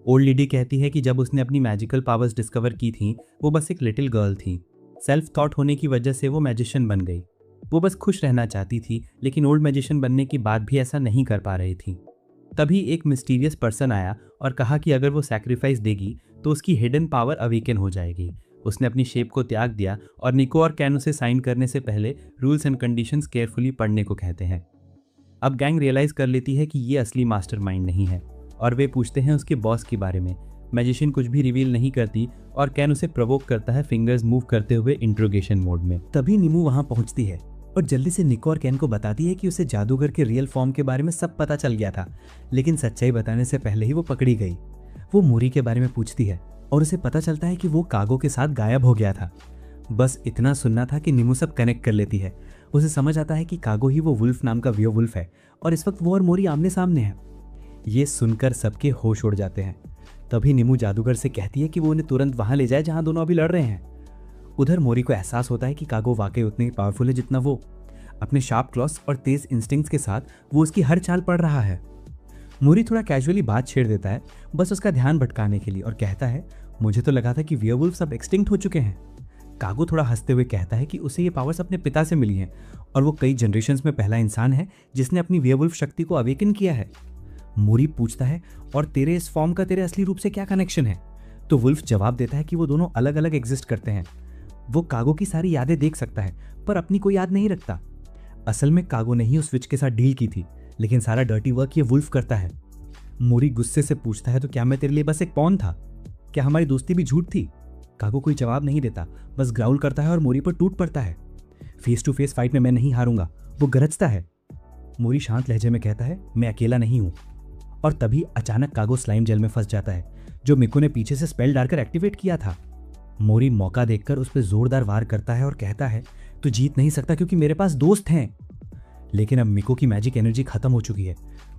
ओल्ड लेडी कहती है कि जब उसने अपनी मैजिकल पावर्स डिस्कवर की थी, वो बस एक लिटिल गर्ल थी। सेल्फ थॉट होने की वजह से वो मैजिशियन बन गई। वो बस खुश रहना चाहती थी, लेकिन ओल्ड मैजिशियन बनने के बाद भी ऐसा नहीं कर पा रही थी। तभी एक मिस्टीरियस पर्सन आया और कहा कि अगर वो सैक्रिफाइस देगी तो उसकी हिडन पावर अवेकन हो जाएगी। उसने अपनी शेप को त्याग दिया और निको और कैन उसे साइन करने से पहले रूल्स एंड कंडीशंस केयरफुली पढ़ने को कहते हैं। अब गैंग रियलाइज कर लेती है कि ये असली मास्टरमाइंड नहीं है और वे पूछते हैं उसके बॉस के बारे में। मैजिशियन कुछ भी रिवील नहीं करती और कैन उसे प्रोवोक करता है फिंगर्स मूव करते हुए इंट्रोगेशन मोड में। तभी नीमू वहां पहुंचती है और जल्दी से निको और कैन को बताती है कि उसे जादूगर के रियल फॉर्म के बारे में सब पता चल गया था, लेकिन सच्चाई बताने से पहले ही वो पकड़ी गई। वो मोरी के बारे में पूछती है और उसे पता चलता है कि वो कागो के साथ गायब हो गया था। बस इतना सुनना था कि नीमू सब कनेक्ट कर लेती है। उसे समझ आता है कि कागो ही वो वुल्फ नाम का वियोवुल्फ है और इस वक्त वो और मोरी आमने सामने हैं। ये सुनकर सबके होश उड़ जाते हैं। तभी नीमू जादूगर से कहती है कि वो उन्हें तुरंत वहां ले जाए जहां दोनों अभी लड़ रहे हैं। उधर मोरी को एहसास होता है कि कागो वाकई उतनी पावरफुल है जितना वो। अपने शार्प क्लॉस और तेज इंस्टिंक्ट्स के साथ वो उसकी हर चाल पढ़ रहा है। मोरी थोड़ा कैजुअली बात छेड़ देता है, बस उसका ध्यान भटकाने के लिए, और कहता है मुझे तो लगा था कि वियरवुल्फ सब एक्सटिंक्ट हो चुके हैं। कागो थोड़ा हंसते हुए कहता है कि उसे ये पावर्स अपने पिता से मिली हैं और वो कई जनरेशंस में पहला इंसान है जिसने अपनी वियरवुल्फ शक्ति को अवेकन किया है। मोरी पूछता है और तेरे इस फॉर्म का तेरे असली रूप से क्या कनेक्शन है? तो वुल्फ जवाब देता है कि वो दोनों अलग अलग एग्जिस्ट करते हैं। वो कागो की सारी यादें देख सकता है पर अपनी कोई याद नहीं रखता। असल में कागो ने ही उस विच के साथ डील की थी, लेकिन सारा डर्टी वर्क ये वुल्फ करता है। मोरी गुस्से से पूछता है तो क्या मैं तेरे लिए बस एक पॉन था? क्या हमारी दोस्ती भी झूठ थी? कागो कोई जवाब नहीं देता, बस ग्राउल करता है और मोरी पर टूट पड़ता है। फेस टू फेस फाइट में मैं नहीं हारूंगा, वो गरजता है। मोरी शांत लहजे में कहता है मैं अकेला नहीं हूं। और तभी अचानक कागो स्लाइम जेल में फंस जाता है, जो मिको ने पीछे से स्पेल डालकर एक्टिवेट किया था। मोरी मौका देखकर उस पर जोरदार वार करता है और कहता है तू जीत नहीं सकता क्योंकि मेरे पास दोस्त हैं। लेकिन अब मिको की मैजिक एनर्जी खत्म हो चुकी है।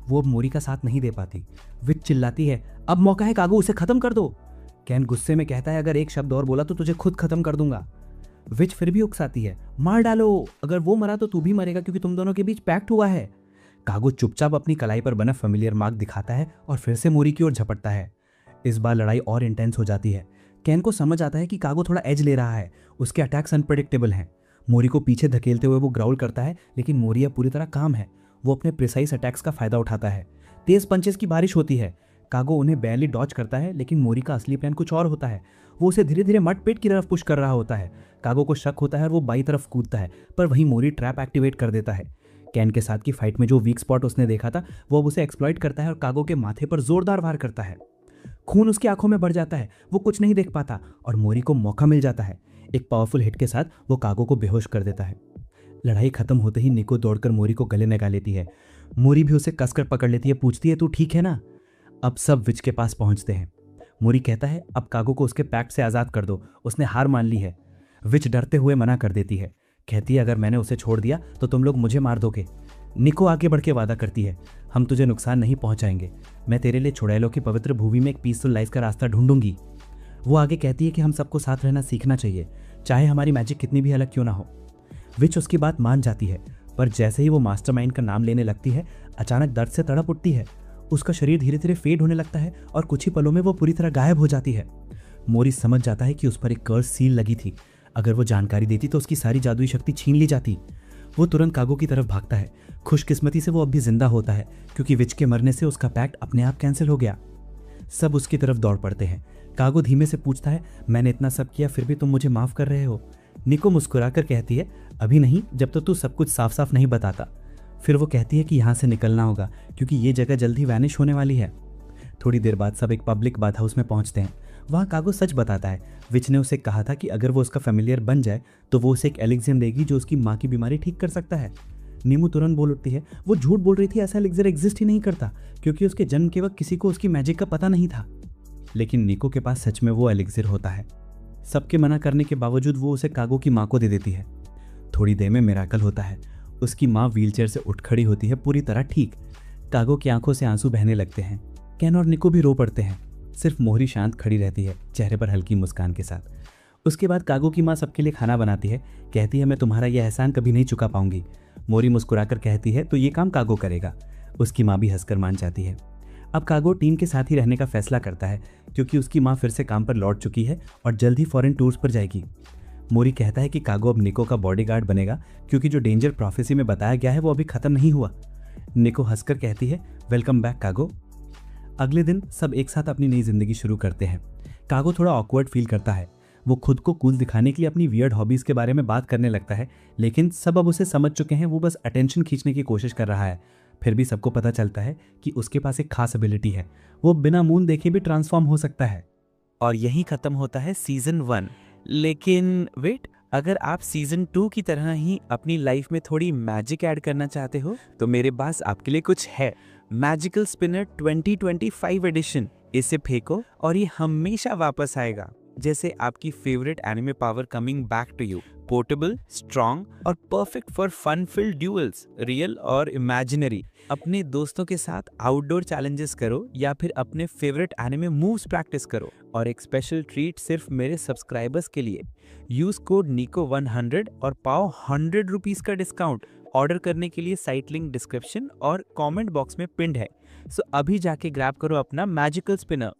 वो अब मोरी का साथ नहीं दे पाती। विच चिल्लाती है अब मौका है कागो, उसे खत्म कर दो। कैन गुस्से में कहता है अगर एक शब्द और बोला तो तुझे खुद खत्म कर दूंगा। विच फिर भी उकसाती है मार डालो, अगर वो मरा तो तू भी मरेगा क्योंकि तुम दोनों के बीच पैक्ट हुआ है। कागो चुपचाप अपनी कलाई पर बना फेमिलियर मार्क दिखाता है और फिर से मोरी की ओर झपटता है। इस बार लड़ाई और इंटेंस हो जाती है। कैन को समझ आता है कि कागो थोड़ा एज ले रहा है, उसके अटैक्स अनप्रेडिक्टेबल हैं। मोरी को पीछे धकेलते हुए वो ग्राउल करता है, लेकिन मोरी अब पूरी तरह काम है। वो अपने प्रिसाइज अटैक्स का फायदा उठाता है। तेज पंचेस की बारिश होती है। कागो उन्हें बैरली डॉज करता है, लेकिन मोरी का असली प्लान कुछ और होता है। वो उसे धीरे धीरे मट पेट की तरफ पुश कर रहा होता है। कागो को शक होता है और वो बाई तरफ कूदता है, पर वहीं मोरी ट्रैप एक्टिवेट कर देता है। कैन के साथ की फाइट में जो वीक स्पॉट उसने देखा था वो अब उसे एक्सप्लॉइट करता है और कागो के माथे पर जोरदार वार करता है। खून उसकी आंखों में बढ़ जाता है, वो कुछ नहीं देख पाता और मोरी को मौका मिल जाता है। एक पावरफुल हिट के साथ वो कागो को बेहोश कर देता है। लड़ाई खत्म होते ही निको दौड़कर मोरी को गले लगा लेती है। मोरी भी उसे कसकर पकड़ लेती है, पूछती है तू ठीक है ना। अब सब विच के पास पहुंचते हैं। मोरी कहता है अब कागो को उसके पैक्ट से आज़ाद कर दो, उसने हार मान ली है। विच डरते हुए मना कर देती है, कहती है अगर मैंने उसे छोड़ दिया तो तुम लोग मुझे मार दोगे। निको आगे बढ़ के वादा करती है, हम तुझे नुकसान नहीं पहुंचाएंगे, मैं तेरे लिए चुड़ैलों की पवित्र भूमि में एक पीसफुल लाइफ का रास्ता ढूंढूंगी। वो आगे कहती है कि हम सबको साथ रहना सीखना चाहिए, चाहे हमारी मैजिक कितनी भी अलग क्यों ना हो। विच उसकी बात मान जाती है, पर जैसे ही वो मास्टरमाइंड का नाम लेने लगती है, अचानक दर्द से तड़प उठती है। उसका शरीर धीरे धीरे फेड होने लगता है और कुछ ही पलों में वो पूरी तरह गायब हो जाती है। मोरी समझ जाता है कि उस पर एक कर्स सील लगी थी, अगर वो जानकारी देती तो उसकी सारी जादुई शक्ति छीन ली जाती। वो तुरंत कागो की तरफ भागता है। खुशकिस्मती से वो अब भी जिंदा होता है, क्योंकि विच के मरने से उसका पैक्ट अपने आप कैंसिल हो गया। सब उसकी तरफ दौड़ पड़ते हैं। कागो धीमे से पूछता है, मैंने इतना सब किया फिर भी तुम मुझे माफ कर रहे हो? निको मुस्कुराकर कहती है, अभी नहीं, जब तक तू सब कुछ साफ साफ नहीं बताता। फिर वो कहती है कि यहाँ से निकलना होगा, क्योंकि ये जगह जल्द ही वैनिश होने वाली है। थोड़ी देर बाद सब एक पब्लिक बाथ हाउस में पहुंचते हैं। वहाँ कागो सच बताता है। विच ने उसे कहा था कि अगर वो उसका फेमिलियर बन जाए तो वो उसे एक एलिक्सिर देगी जो उसकी माँ की बीमारी ठीक कर सकता है। नीमू तुरंत बोल उठती है, वो झूठ बोल रही थी, ऐसा एलिक्सिर एग्जिस्ट ही नहीं करता, क्योंकि उसके जन्म के वक्त किसी को उसकी मैजिक का पता नहीं था। लेकिन निको के पास सच में वो एलिक्सिर होता है। सबके मना करने के बावजूद वो उसे कागो की माँ को दे देती है। थोड़ी देर में मिराकल होता है। उसकी माँ व्हीलचेयर से उठ खड़ी होती है, पूरी तरह ठीक। कागो की आंखों से आंसू बहने लगते हैं। केन और निको भी रो पड़ते हैं। सिर्फ मोहरी शांत खड़ी रहती है, चेहरे पर हल्की मुस्कान के साथ। उसके बाद कागो की माँ सबके लिए खाना बनाती है, कहती है मैं तुम्हारा यह एहसान कभी नहीं चुका पाऊंगी। मोरी मुस्कुराकर कहती है तो ये काम कागो करेगा। उसकी माँ भी हंसकर मान जाती है। अब कागो टीम के साथ ही रहने का फैसला करता है, क्योंकि उसकी माँ फिर से काम पर लौट चुकी है और जल्द ही फॉरेन टूर्स पर जाएगी। मोरी कहता है कि कागो अब निको का बॉडीगार्ड बनेगा, क्योंकि जो डेंजर प्रोफेसी में बताया गया है वो अभी खत्म नहीं हुआ। निको हंसकर कहती है, वेलकम बैक कागो। अगले दिन सब एक साथ अपनी नई जिंदगी शुरू करते हैं। कागो थोड़ा ऑकवर्ड फील करता है। वो खुद को कूल दिखाने के लिए अपनी वियर्ड हॉबीज के बारे में बात करने लगता है, लेकिन सब अब उसे समझ चुके हैं, वो बस अटेंशन खींचने की कोशिश कर रहा है। फिर भी सबको पता चलता है कि उसके पास एक खास एबिलिटी है, वो बिना मून देखे भी ट्रांसफॉर्म हो सकता है। और यहीं खत्म होता है सीजन 1। लेकिन वेट, अगर आप सीजन 2 की तरह ही अपनी लाइफ में थोड़ी मैजिक ऐड करना चाहते हो तो मेरे पास आपके लिए कुछ है। Magical spinner 2025 edition. इसे फेंको और ये हमेशा वापस आएगा, जैसे आपकी favourite anime power coming back to you. Portable, strong और perfect for fun filled duels, real और इमेजिनरी। अपने दोस्तों के साथ आउटडोर चैलेंजेस करो या फिर अपने फेवरेट एनिमे मूव्स प्रैक्टिस करो। और एक स्पेशल ट्रीट सिर्फ मेरे सब्सक्राइबर्स के लिए, यूज कोड NICO100 और पाओ 100 रुपीज का डिस्काउंट। ऑर्डर करने के लिए साइट लिंक डिस्क्रिप्शन और कमेंट बॉक्स में पिन्ड है। सो अभी जाके ग्रैब करो अपना मैजिकल स्पिनर।